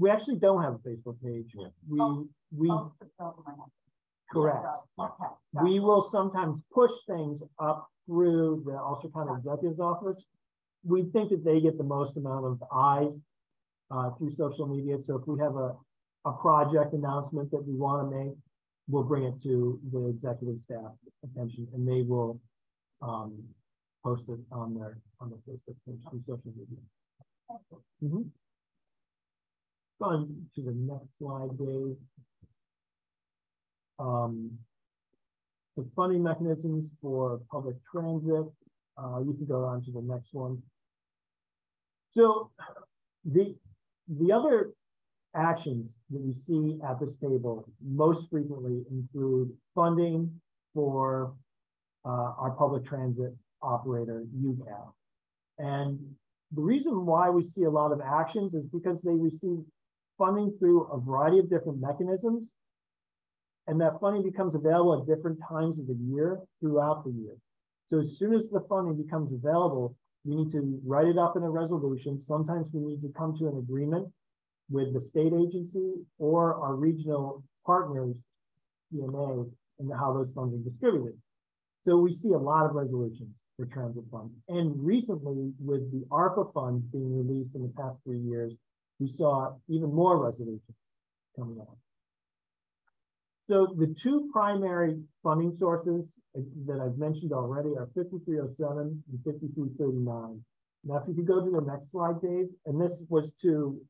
actually don't have a Facebook page. Yeah. We correct. We will sometimes push things up through the Ulster County Executive's office. We think that they get the most amount of eyes through social media. So if we have a project announcement that we want to make, we'll bring it to the executive staff attention, and they will post it on their Facebook page through social media. Mm-hmm. On to the next slide, Dave. The funding mechanisms for public transit. You can go on to the next one. So the other actions that we see at this table most frequently include funding for our public transit operator, UCAL. And the reason why we see a lot of actions is because they receive funding through a variety of different mechanisms, and that funding becomes available at different times of the year throughout the year. So as soon as the funding becomes available, we need to write it up in a resolution. Sometimes we need to come to an agreement with the state agency or our regional partners, CMA, and how those funds are distributed. So we see a lot of resolutions for transit funds. And recently, with the ARPA funds being released in the past 3 years, we saw even more resolutions coming out. So the two primary funding sources that I've mentioned already are 5307 and 5339. Now, if you could go to the next slide, Dave, and this was to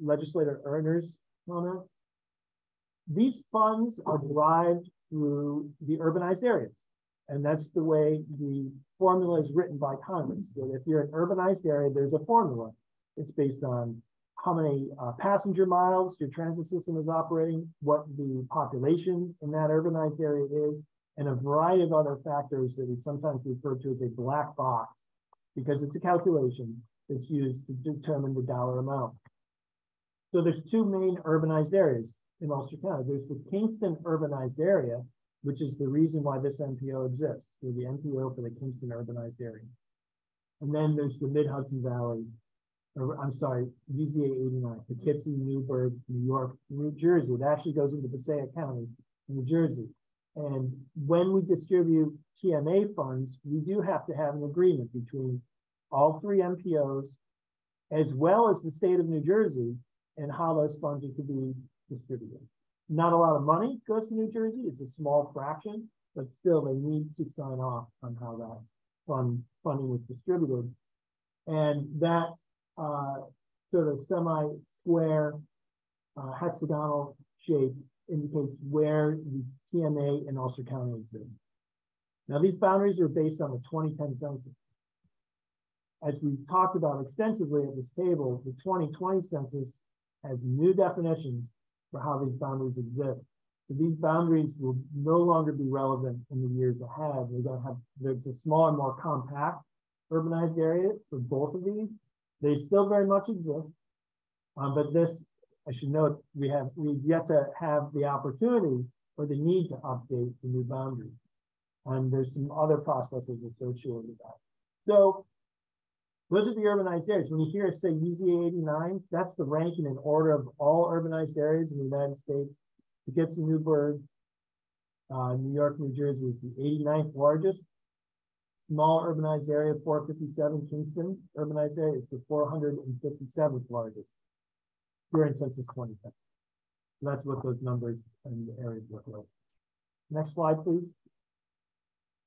Legislator Erner's comment. These funds are derived through the urbanized areas. And that's the way the formula is written by Congress. So if you're an urbanized area, there's a formula. It's based on how many passenger miles your transit system is operating, what the population in that urbanized area is, and a variety of other factors that we sometimes refer to as a black box, because it's a calculation that's used to determine the dollar amount. So there's two main urbanized areas in Ulster County. There's the Kingston urbanized area, which is the reason why this NPO exists. We're the NPO for the Kingston urbanized area. And then there's the Mid-Hudson Valley, or I'm sorry, UCA 89, Poughkeepsie, Newburgh, New York, New Jersey. It actually goes into Passaic County, New Jersey. And when we distribute TMA funds, we do have to have an agreement between all three MPOs, as well as the state of New Jersey, and how those funds are to be distributed. Not a lot of money goes to New Jersey. It's a small fraction, but still they need to sign off on how that funding was distributed. And that sort of semi-square hexagonal shape indicates where the TMA in Ulster County exists. Now, these boundaries are based on the 2010 census. As we talked about extensively at this table, the 2020 census has new definitions for how these boundaries exist. So these boundaries will no longer be relevant in the years ahead. We're going to have, there's a smaller, more compact urbanized area for both of these. They still very much exist, but this, I should note, we've yet to have the opportunity or the need to update the new boundaries. And there's some other processes associated with that. So those are the urbanized areas. When you hear us say UCA 89, that's the ranking in order of all urbanized areas in the United States. Poughkeepsie, Newburgh, New York, New Jersey is the 89th largest. Small urbanized area, 457, Kingston urbanized area is the 457th largest during census 2010. So that's what those numbers and the areas look like. Next slide, please.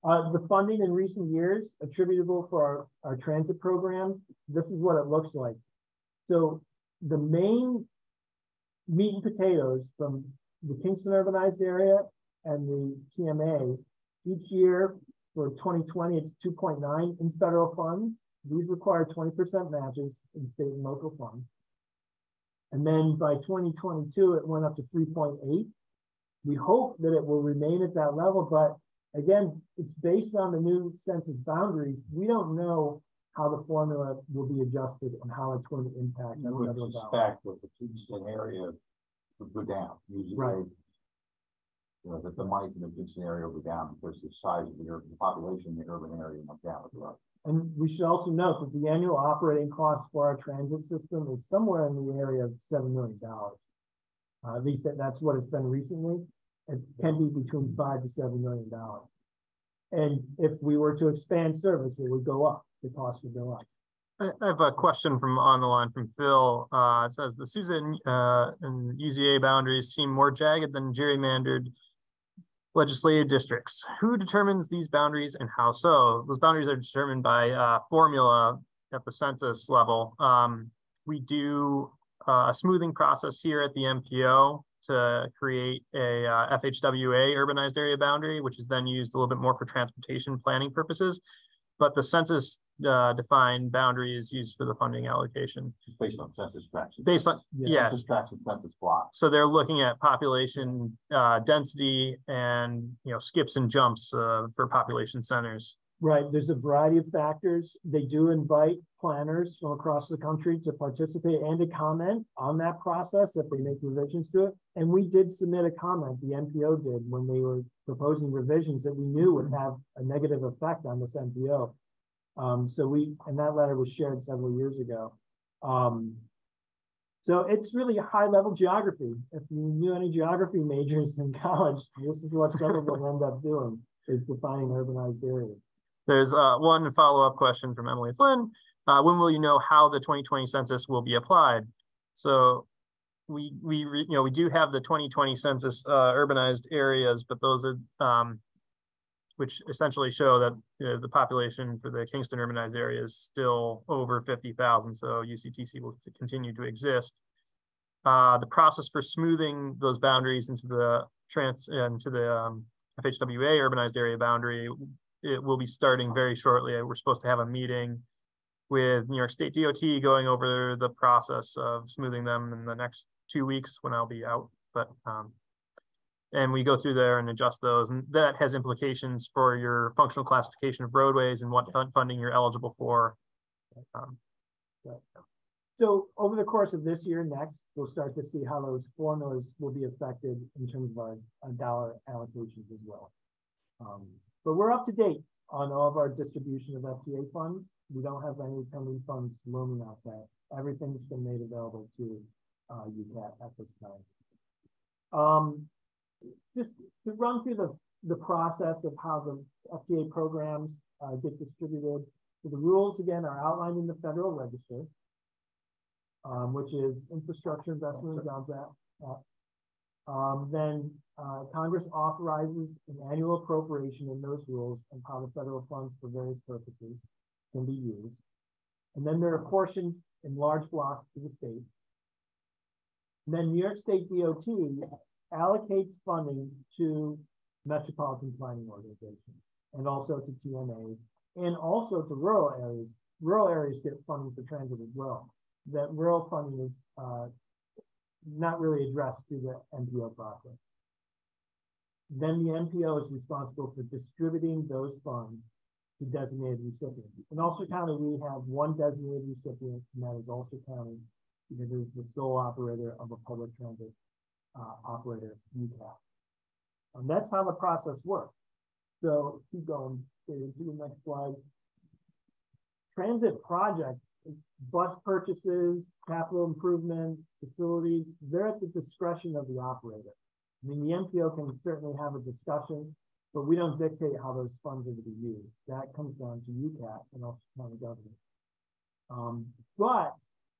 The funding in recent years attributable for our transit programs, this is what it looks like. So the main meat and potatoes from the Kingston urbanized area and the TMA, each year for 2020, it's 2.9 in federal funds. These require 20% matches in state and local funds. And then by 2022, it went up to 3.8. We hope that it will remain at that level, but again, it's based on the new census boundaries. We don't know how the formula will be adjusted and how it's going to impact. I would suspect that the Kingston area would go down. Usually, right. You know, that the Mike in the Kingston area will go down because the size of the population in the urban area went down as well. And we should also note that the annual operating cost for our transit system is somewhere in the area of $7 million. At least that's what it's been recently. It can be between $5 to $7 million. And if we were to expand service, it would go up. The cost would go up. I have a question from on the line from Phil. It says the Susan and UZA boundaries seem more jagged than gerrymandered legislative districts. Who determines these boundaries and how so? Those boundaries are determined by formula at the census level. We do a smoothing process here at the MPO to create a FHWA urbanized area boundary, which is then used a little bit more for transportation planning purposes. But the census defined boundary is used for the funding allocation. Based on census tracts. Based on, yes. Census tracts and census blocks. So they're looking at population density and, skips and jumps for population centers. Right. There's a variety of factors. They do invite planners from across the country to participate and to comment on that process if they make revisions to it. And we did submit a comment, the MPO did, when they were proposing revisions that we knew would have a negative effect on this MPO. And that letter was shared several years ago. So it's really a high level geography. If you knew any geography majors in college, this is what some of them end up doing, is defining urbanized areas. There's one follow-up question from Emily Flynn. When will you know how the 2020 census will be applied? So we do have the 2020 census urbanized areas, but those are which essentially show that the population for the Kingston urbanized area is still over 50,000. So UCTC will continue to exist. The process for smoothing those boundaries into the FHWA urbanized area boundary, it will be starting very shortly. We're supposed to have a meeting with New York State DOT going over the process of smoothing them in the next 2 weeks when I'll be out. But and we go through there and adjust those, and that has implications for your functional classification of roadways and what funding you're eligible for. So over the course of this year and next, we'll start to see how those formulas will be affected in terms of our dollar allocations as well. But we're up to date on all of our distribution of FTA funds. We don't have any pending funds looming out there. Everything's been made available to UCAT at this time. Just to run through the process of how the FTA programs get distributed. So the rules, again, are outlined in the Federal Register, which is Infrastructure Investment and Jobs Act. Then Congress authorizes an annual appropriation in those rules and how the federal funds for various purposes can be used. And then they're apportioned in large blocks to the states. And then New York State DOT allocates funding to metropolitan planning organizations and also to TMA and also to rural areas. Rural areas get funding for transit as well. That rural funding is not really addressed through the MPO process. Then the MPO is responsible for distributing those funds to designated recipients. In Ulster County, we have one designated recipient, and that is Ulster County, because it is the sole operator of a public transit operator, UCAT. And that's how the process works. So keep going to the next slide. Transit projects, bus purchases, capital improvements, facilities, they're at the discretion of the operator. I mean, the MPO can certainly have a discussion, but we don't dictate how those funds are to be used. That comes down to UCAT and Ulster County government. But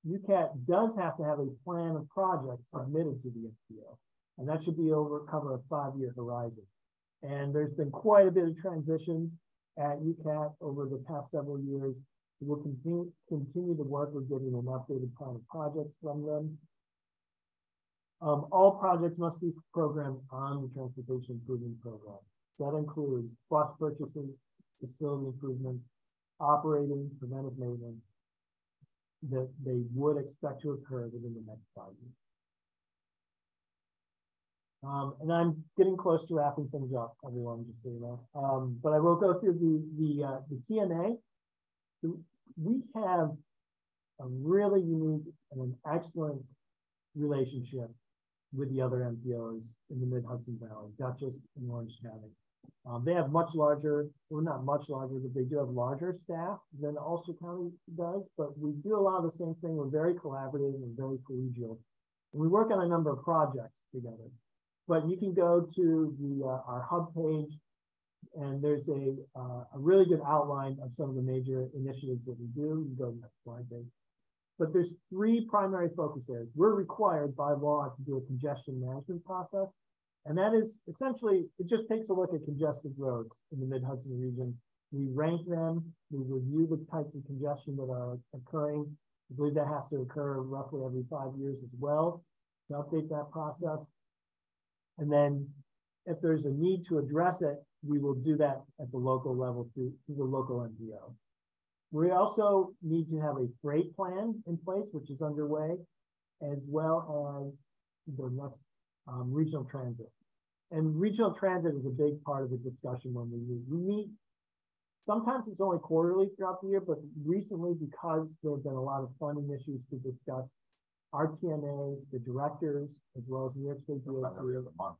UCAT does have to have a plan of projects submitted to the MPO, and that should be cover a 5-year horizon. And there's been quite a bit of transition at UCAT over the past several years. We'll continue to work with getting an updated plan of projects from them. All projects must be programmed on the Transportation Improvement Program. That includes bus purchases, facility improvements, operating, preventive maintenance. that they would expect to occur within the next 5 years. And I'm getting close to wrapping things up, everyone, just so you know. But I will go through the TMA. We have a really unique and an excellent relationship with the other MPOs in the Mid-Hudson Valley, Dutchess and Orange County. They have much larger, well, not much larger, but they do have larger staff than Ulster County does, but we do a lot of the same thing. We're very collaborative and very collegial. And we work on a number of projects together. But you can go to our hub page, and there's a really good outline of some of the major initiatives that we do. You go to the next slide, Dave. But there's 3 primary focus areas. We're required by law to do a congestion management process. And that is essentially, it just takes a look at congested roads in the Mid-Hudson region. We rank them, we review the types of congestion that are occurring. I believe that has to occur roughly every 5 years as well to update that process. And then if there's a need to address it, we will do that at the local level through the local MPO. We also need to have a freight plan in place, which is underway, as well as the next regional transit. And regional transit is a big part of the discussion when we meet. We meet, sometimes it's only quarterly throughout the year, but recently, because there have been a lot of funding issues to discuss, our TMA, the directors, as well as New York State DOT,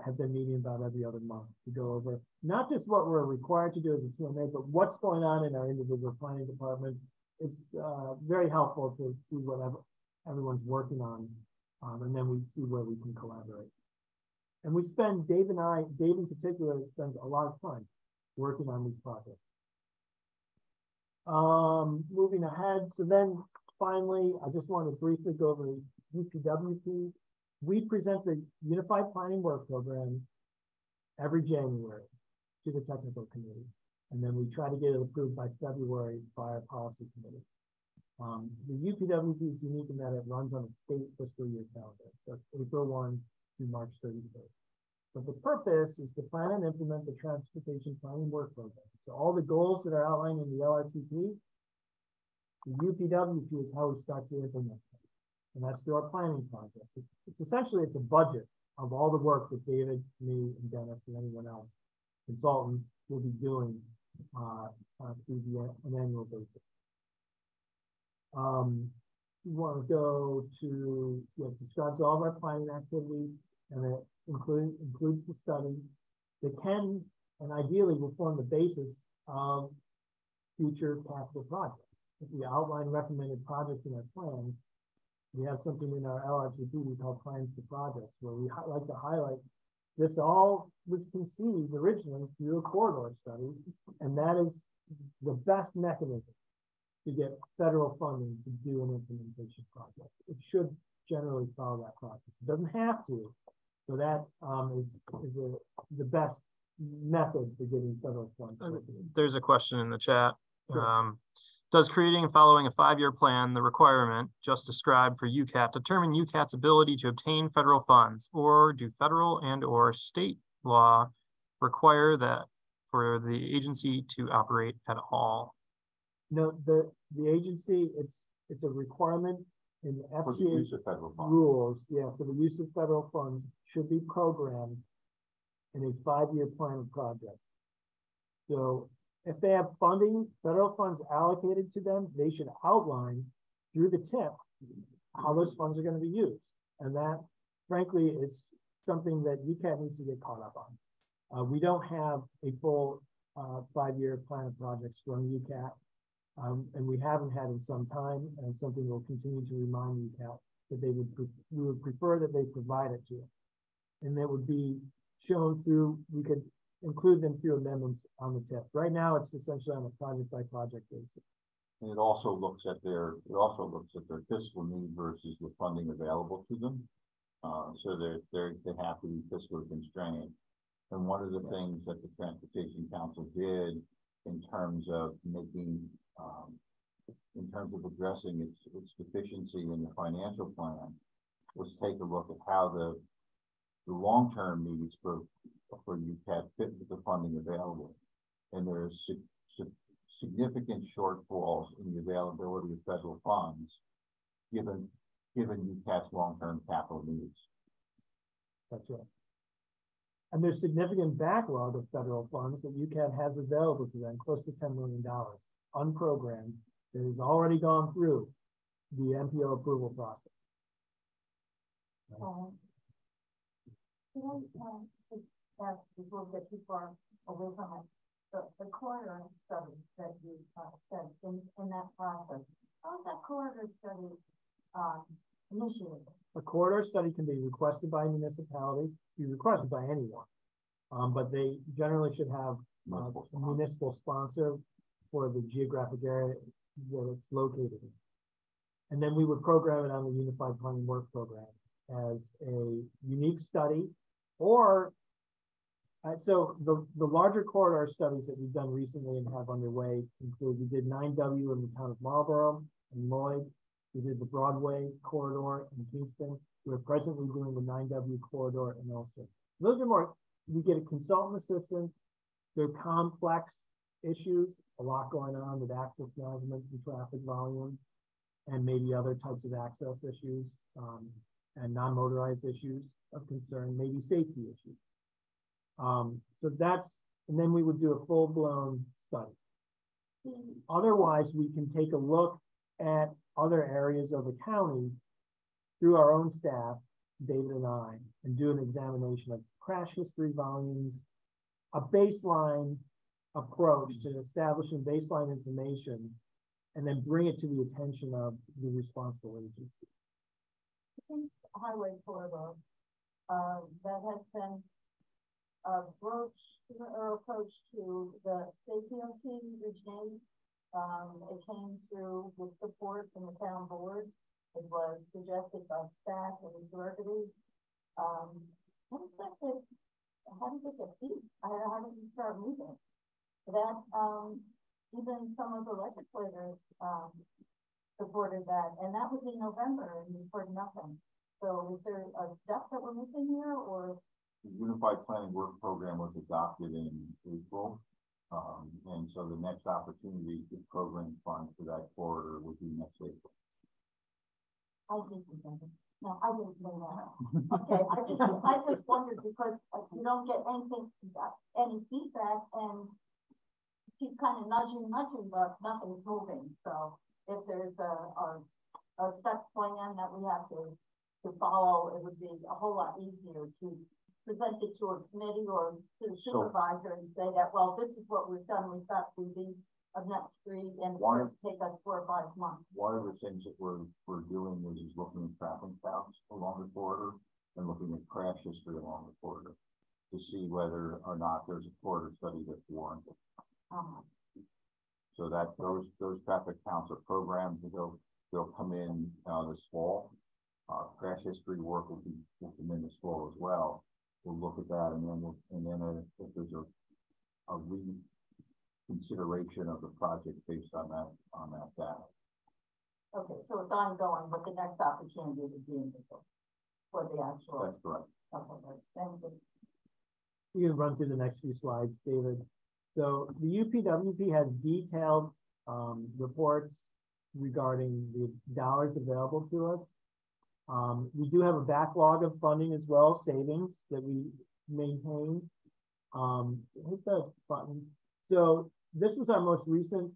have been meeting about every other month to go over not just what we're required to do as a TMA, but what's going on in our individual planning department. It's very helpful to see what everyone's working on, and then we see where we can collaborate. And we spend, Dave in particular, spends a lot of time working on these projects. Moving ahead, so then finally, I just want to briefly go over UPWP. We present the Unified Planning Work Program every January to the technical committee. And then we try to get it approved by February by our policy committee. The UPWP is unique in that it runs on a state fiscal year calendar. So it's April 1 through March 31st. But the purpose is to plan and implement the Transportation Planning Work Program. So all the goals that are outlined in the LRTP, the UPWP is how we start to implement them. And that's through our planning project. It's essentially, it's a budget of all the work that David, me, and Dennis, and anyone else, consultants, will be doing through an annual basis. We want to go to, it describes all of our planning activities, and it includes the study that can, and ideally will form the basis of future capital projects. If we outline recommended projects in our plans, we have something in our LRTP we call plans to projects, where we like to highlight this all was conceived originally through a corridor study, and that is the best mechanism to get federal funding to do an implementation project. It should generally follow that process. It doesn't have to, so that is the best method for getting federal funds. There's a question in the chat. Sure. Does creating and following a 5-year plan, the requirement just described for UCAT, determine UCAT's ability to obtain federal funds, or do federal and or state law require that for the agency to operate at all? No, the agency, it's a requirement in the For the FTA use of federal funds. rules, for the use of federal funds should be programmed in a 5-year plan of project. So if they have funding, federal funds allocated to them, they should outline through the TIP how those funds are going to be used. And that, frankly, is something that UCAT needs to get caught up on. We don't have a full 5-year plan of projects from UCAT, and we haven't had in some time, and something we'll continue to remind UCAT that we would prefer that they provide it to us. And that would be shown through, we could include them through amendments on the TIP. Right now, it's essentially on a project by project basis. And it also looks at their fiscal need versus the funding available to them. So they have to be fiscally constrained. And one of the things that the Transportation Council did in terms of making, in terms of addressing its deficiency in the financial plan, was take a look at how the long-term needs for UCAT fit with the funding available. And there's significant significant shortfalls in the availability of federal funds, given UCAT's long-term capital needs. That's right. And there's significant backlog of federal funds that UCAT has available to them, close to $10 million, unprogrammed, that has already gone through the MPO approval process. Ask before we get too far away from it, the corridor study that you said in that process, how is that corridor study initiated? A corridor study can be requested by a municipality, be requested by anyone, but they generally should have a municipal sponsor for the geographic area that it's located in. And then we would program it on the Unified Planning Work Program as a unique study, or so the larger corridor studies that we've done recently and have underway include, we did 9W in the town of Marlborough and Lloyd. We did the Broadway corridor in Kingston. We're presently doing the 9W corridor in Ulster. Those are more, we get a consultant assistance. They're complex issues, a lot going on with access management and traffic volumes, and maybe other types of access issues, and non-motorized issues of concern, maybe safety issues. So that's, and then we would do a full-blown study. Otherwise, we can take a look at other areas of the county through our own staff, David and I, and do an examination of crash history volumes, a baseline approach to establishing baseline information, and then bring it to the attention of the responsible agency. Highway corridor that has been approach to the state DOT region. It came through with support from the town board. It was suggested by staff and authorities. How does it get beat? How did you start moving? That even some of the legislators supported that, and that was in November, and we've heard nothing. So is there a step that we're missing here, or? The Unified Planning Work Program was adopted in April, and so the next opportunity to program funds for that corridor would be next April. I didn't say that. No, I didn't say that. Okay, I just wondered because you don't get any feedback, and keep kind of nudging, but nothing's moving. So if there's a set plan that we have to follow, it would be a whole lot easier to present it to a committee or to the supervisor and say that, well, this is what we've done. We've got through these of next street, and it's going to take us 4 or 5 months. One of the things that we're doing is looking at traffic counts along the corridor and looking at crash history along the corridor to see whether or not there's a corridor study that's warranted. So that those traffic counts are programmed. They'll come in this fall. Crash history work will come in this fall as well. We'll look at that, and then if there's a reconsideration of the project based on that data. Okay, so it's ongoing, but the next opportunity would be in for the actual. That's correct. Okay, thank you. You can run through the next few slides, David. So the UPWP has detailed reports regarding the dollars available to us. We do have a backlog of funding as well, savings that we maintain. Hit the button. So this was our most recent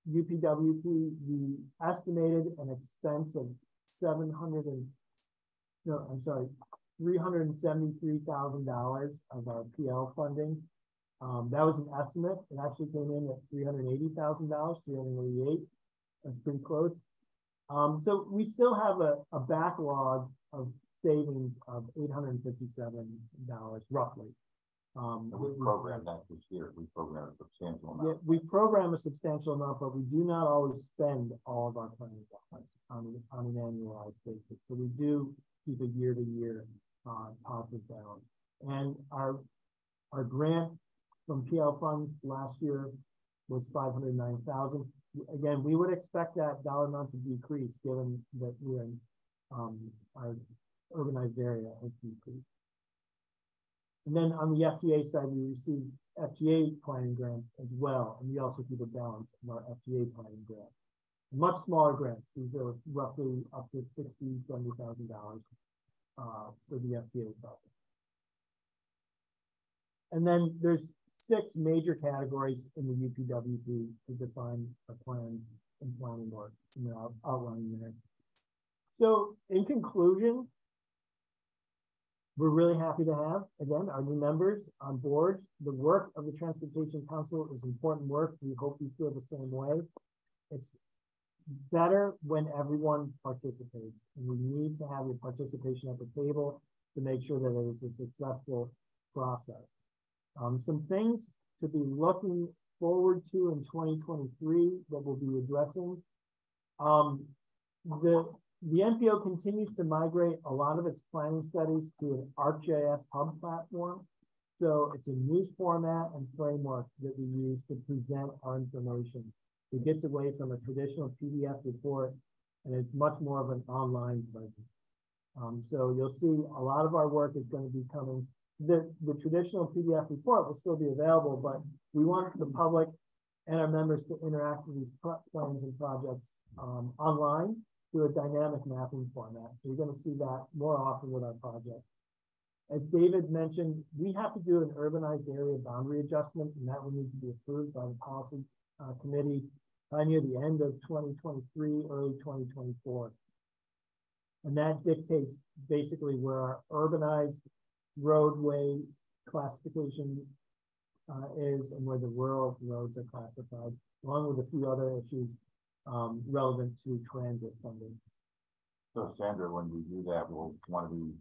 UPWP. We estimated an expense of $373,000 of our PL funding. That was an estimate. It actually came in at $380,000, $388,000. That's pretty close. So we still have a backlog of savings of $857 roughly. We programmed that this year. We programmed a substantial amount. Yeah, we program a substantial amount, but we do not always spend all of our planning dollars on an annualized basis. So we do keep a year-to-year positive balance. And our grant from PL funds last year was $509,000. Again, we would expect that dollar amount to decrease given that we're in our urbanized area has decreased. And then on the FTA side, we received FTA planning grants as well, and we also keep a balance in our FTA planning grants. Much smaller grants, these are roughly up to $60,000–$70,000 for the FTA project. And then there's 6 major categories in the UPWP to define our plans and planning work, and I'll outline there. So in conclusion, we're really happy to have, again, our new members on board. The work of the Transportation Council is important work. We hope you feel the same way. It's better when everyone participates, and we need to have your participation at the table to make sure that it is a successful process. Some things to be looking forward to in 2023 that we'll be addressing. The NPO continues to migrate a lot of its planning studies to an ArcGIS hub platform. So it's a news format and framework that we use to present our information. It gets away from a traditional PDF report, and it's much more of an online presence. So you'll see a lot of our work is going to be coming. The traditional PDF report will still be available, but we want the public and our members to interact with these plans and projects online through a dynamic mapping format. So you're going to see that more often with our project. As David mentioned, we have to do an urbanized area boundary adjustment, and that will need to be approved by the policy committee by near the end of 2023, early 2024. And that dictates basically where our urbanized roadway classification is and where the rural roads are classified, along with a few other issues relevant to transit funding. So Sandra, when we do that, we'll want to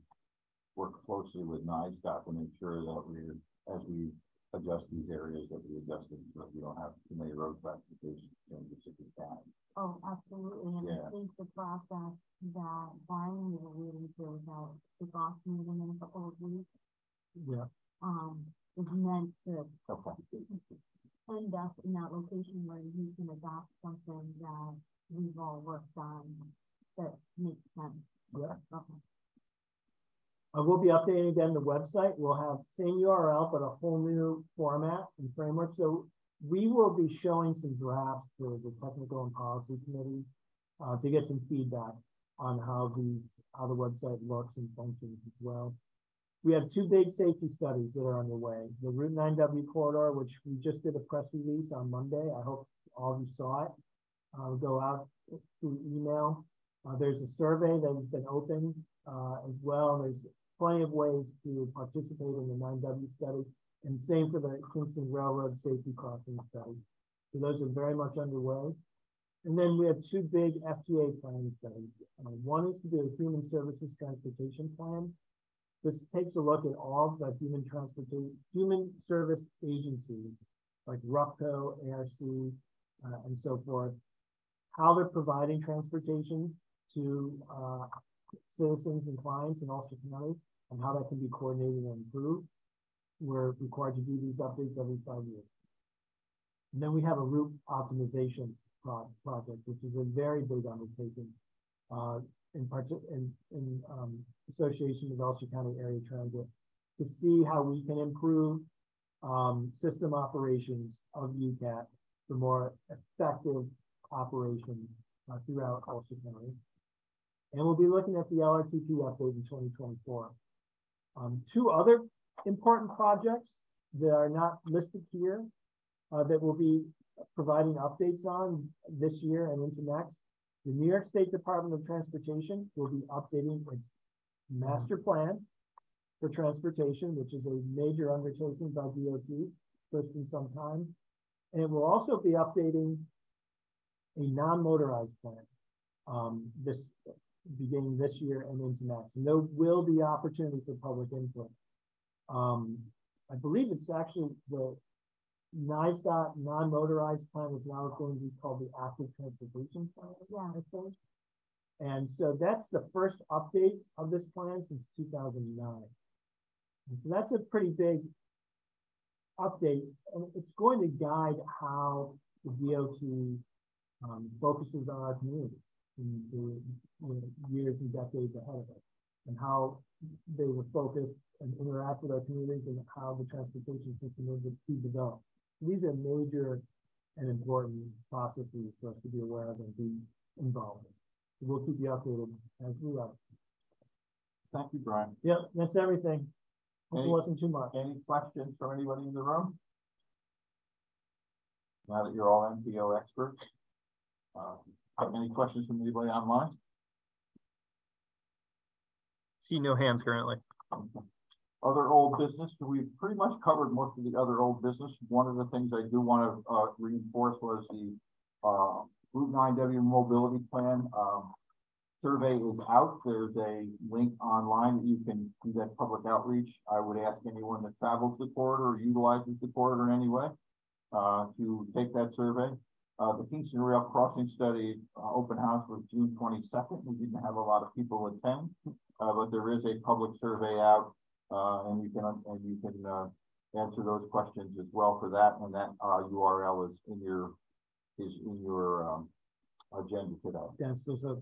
work closely with NISDOT to make sure that as we adjust these areas, that we adjust them so that we don't have too many road classification changes at the time. Oh, absolutely. And I think the process that Brian was alluding to about the boss meeting in a couple of weeks is meant to end us in that location where you can adopt something that we've all worked on that makes sense. Yeah. Okay. We'll be updating again the website. We'll have same URL, but a whole new format and framework. So we will be showing some drafts to the technical and policy committees to get some feedback on how the website looks and functions as well. We have 2 big safety studies that are underway. The Route 9W corridor, which we just did a press release on Monday. I hope all of you saw it. Go out through email. There's a survey that has been opened as well. There's plenty of ways to participate in the 9W study, and same for the Kingston Railroad Safety Crossing study. So those are very much underway. And then we have 2 big FTA planning studies. One is to do a human services transportation plan. This takes a look at all the human service agencies like RUPCO, ARC, and so forth, how they're providing transportation to citizens and clients in Ulster County, and how that can be coordinated and improved. We're required to do these updates every 5 years. And then we have a route optimization project, which is a very big undertaking in association with Ulster County Area Transit to see how we can improve system operations of UCAT for more effective operations throughout Ulster County. And we'll be looking at the LRTP update in 2024. 2 other important projects that are not listed here that we'll be providing updates on this year and into next. The New York State Department of Transportation will be updating its master plan for transportation, which is a major undertaking by DOT, first in some time. And it will also be updating a non-motorized plan beginning this year and into next. And there will be opportunity for public input. I believe it's actually the NISDOT non-motorized plan is now going to be called the Active Transportation Plan. Yeah, I think. And so that's the first update of this plan since 2009. And so that's a pretty big update, and it's going to guide how the DOT focuses on our communities in the years and decades ahead of us, and how they will focus and interact with our communities and how the transportation system is to be developed. These are major and important processes for us to be aware of and be involved in. So we'll keep you updated as we are. Thank you, Brian. Yep, that's everything. It wasn't too much. Any questions from anybody in the room? Now that you're all MPO experts, any questions from anybody online? See no hands currently. Other old business, we've pretty much covered most of the other old business. One of the things I do want to reinforce was the Route 9W mobility plan. Survey is out. There's a link online that you can do that public outreach. I would ask anyone that travels the corridor or utilizes the corridor in any way to take that survey. The Kingston Rail Crossing Study open house was June 22nd. We didn't have a lot of people attend, but there is a public survey out, and you can answer those questions as well for that. And that URL is in your agenda today. Yes, there's a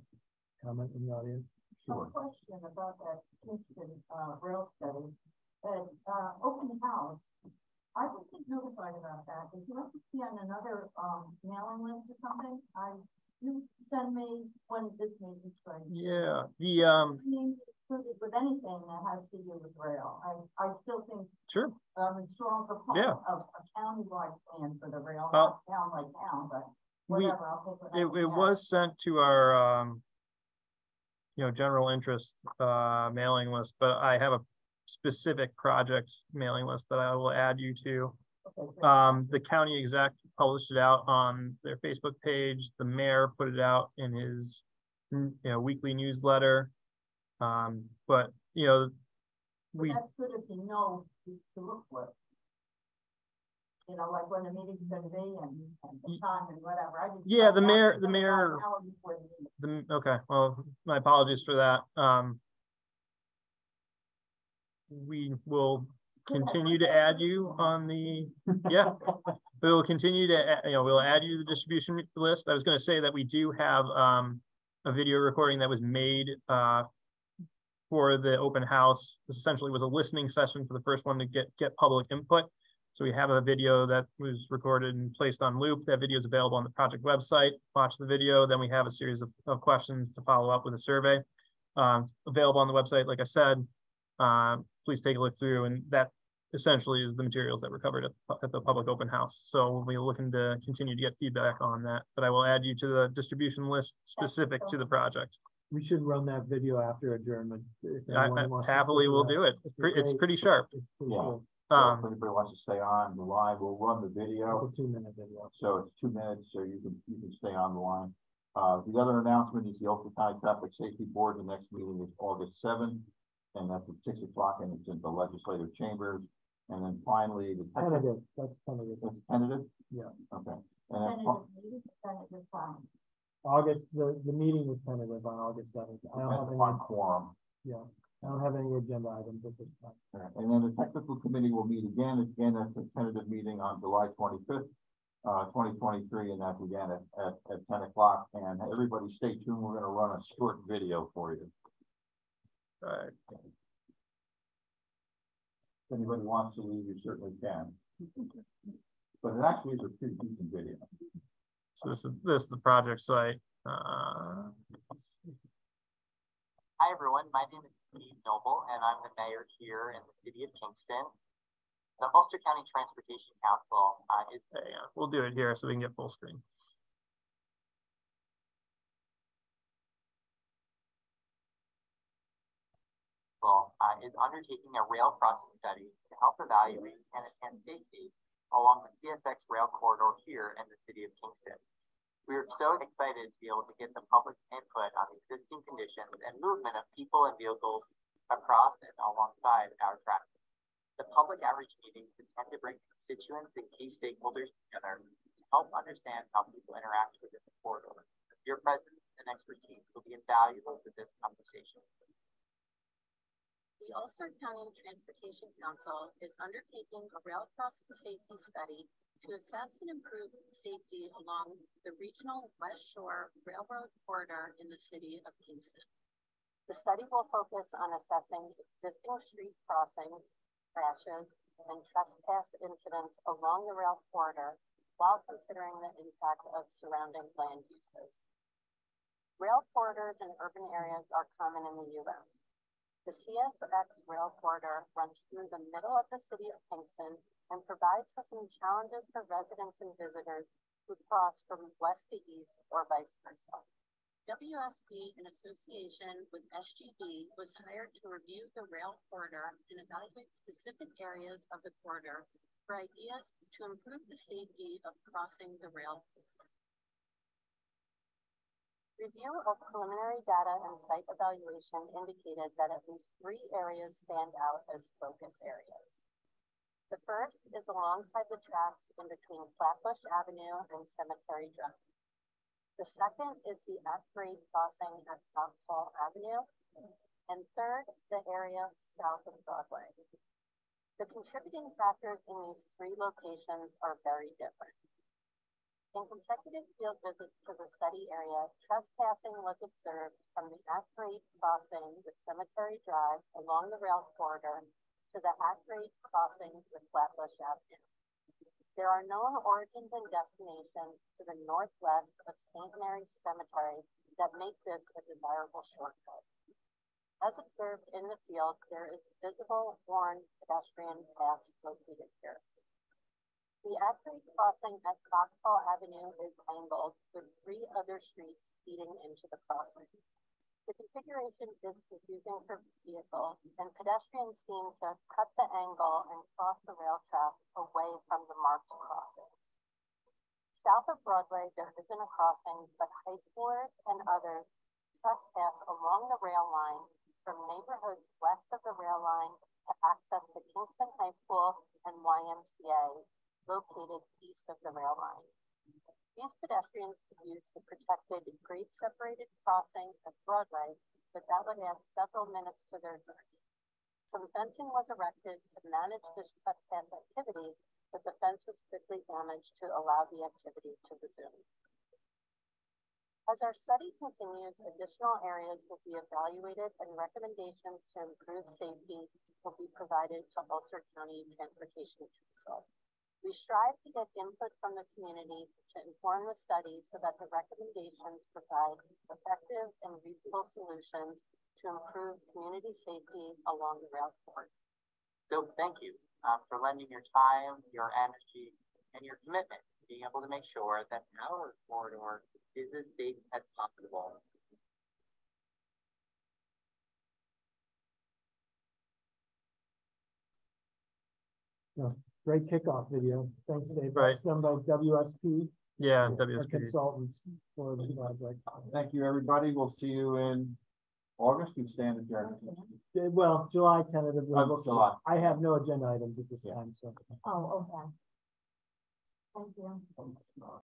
comment in the audience. Sure. A question about that Kingston rail study. Open house. I didn't get notified about that. Did you have to see on another mailing list or something? You send me when this meeting starts. Yeah, With anything that has to do with rail, I still think sure. I'm a strong proponent of a county-wide plan for the rail, not town by town, but whatever. I'll take it was sent to our general interest mailing list, but I have a specific project mailing list that I will add you to. The county exec published it out on their Facebook page. The mayor put it out in his weekly newsletter. But that's good if you know to look for. Like when the meeting's going to be and the time and whatever. Okay. Well, my apologies for that. We will continue to add you on the, we will continue to, we'll add you to the distribution list. I was going to say that we do have a video recording that was made for the open house. This essentially was a listening session for the first one to get public input. So we have a video that was recorded and placed on loop. That video is available on the project website. Watch the video. Then we have a series of questions to follow up with a survey. Available on the website, like I said. Please take a look through, and that essentially is the materials that were covered at the public open house. So we'll be looking to continue to get feedback on that, but I will add you to the distribution list specific to the project. We should run that video after adjournment. I happily will do it. It's pretty sharp. It's pretty cool. If anybody wants to stay on the line, we'll run the video. It's a 2-minute video. So it's 2 minutes, so you can stay on the line. The other announcement is the Ulster County Traffic Safety Board. The next meeting is August 7th. And that's at 6 o'clock, and it's in the legislative chambers. And then finally, the tentative. That's tentative. That's tentative. Yeah. Okay. And then August. The meeting is tentative on August 7th. I don't have any quorum. Yeah. I don't have any agenda items at this time. Right. And then the technical committee will meet again. Again, that's a tentative meeting on July 25th, 2023, and that's again at 10 o'clock. And everybody, stay tuned. We're going to run a short video for you. All right. If anybody wants to leave, you certainly can. But it actually is a pretty decent video. So this is the project site. Hi everyone, my name is Steve Noble, and I'm the mayor here in the city of Kingston. The Ulster County Transportation Council is. We'll do it here so we can get full screen. Is undertaking a rail crossing study to help evaluate and enhance safety along the CSX rail corridor here in the city of Kingston. We are so excited to be able to get the public's input on the existing conditions and movement of people and vehicles across and alongside our tracks. The public outreach meetings intend to bring constituents and key stakeholders together to help understand how people interact within the corridor. Your presence and expertise will be invaluable to this conversation. The Ulster County Transportation Council is undertaking a rail crossing safety study to assess and improve safety along the regional West Shore Railroad corridor in the city of Kingston. The study will focus on assessing existing street crossings, crashes, and trespass incidents along the rail corridor while considering the impact of surrounding land uses. Rail corridors in urban areas are common in the U.S. The CSX rail corridor runs through the middle of the city of Kingston and provides for some challenges for residents and visitors who cross from west to east or vice versa. WSP, in association with SGB, was hired to review the rail corridor and evaluate specific areas of the corridor for ideas to improve the safety of crossing the rail corridor. Review of preliminary data and site evaluation indicated that at least 3 areas stand out as focus areas. The first is alongside the tracks in between Flatbush Avenue and Cemetery Drive. The second is the at-grade crossing at Vauxhall Avenue. And third, the area south of Broadway. The contributing factors in these 3 locations are very different. In consecutive field visits to the study area, trespassing was observed from the at-grade crossing with Cemetery Drive along the rail corridor to the at-grade crossing with Flatbush Avenue. There are known origins and destinations to the northwest of St. Mary's Cemetery that make this a desirable shortcut. As observed in the field, there is visible worn pedestrian paths located here. The at-grade crossing at Vauxhall Avenue is angled with 3 other streets feeding into the crossing. The configuration is confusing for vehicles, and pedestrians seem to cut the angle and cross the rail tracks away from the marked crossings. South of Broadway, there isn't a crossing, but high schoolers and others trespass along the rail line from neighborhoods west of the rail line to access the Kingston High School and YMCA, located east of the rail line. These pedestrians could use the protected grade-separated crossing at Broadway, but that would add several minutes to their journey. Some fencing was erected to manage this trespass activity, but the fence was quickly damaged to allow the activity to resume. As our study continues, additional areas will be evaluated and recommendations to improve safety will be provided to Ulster County Transportation Council. We strive to get input from the community to inform the study so that the recommendations provide effective and reasonable solutions to improve community safety along the rail corridor. So thank you for lending your time, your energy, and your commitment to being able to make sure that our corridor is as safe as possible. Yeah. Great kickoff video. Thanks, Dave. Right. That's done by WSP. Yeah, Our WSP. consultants for the project. Thank you, everybody. We'll see you in August. We stand adjourned. Well, July tentatively. July. I have no agenda items at this time, so. Oh, okay. Thank you.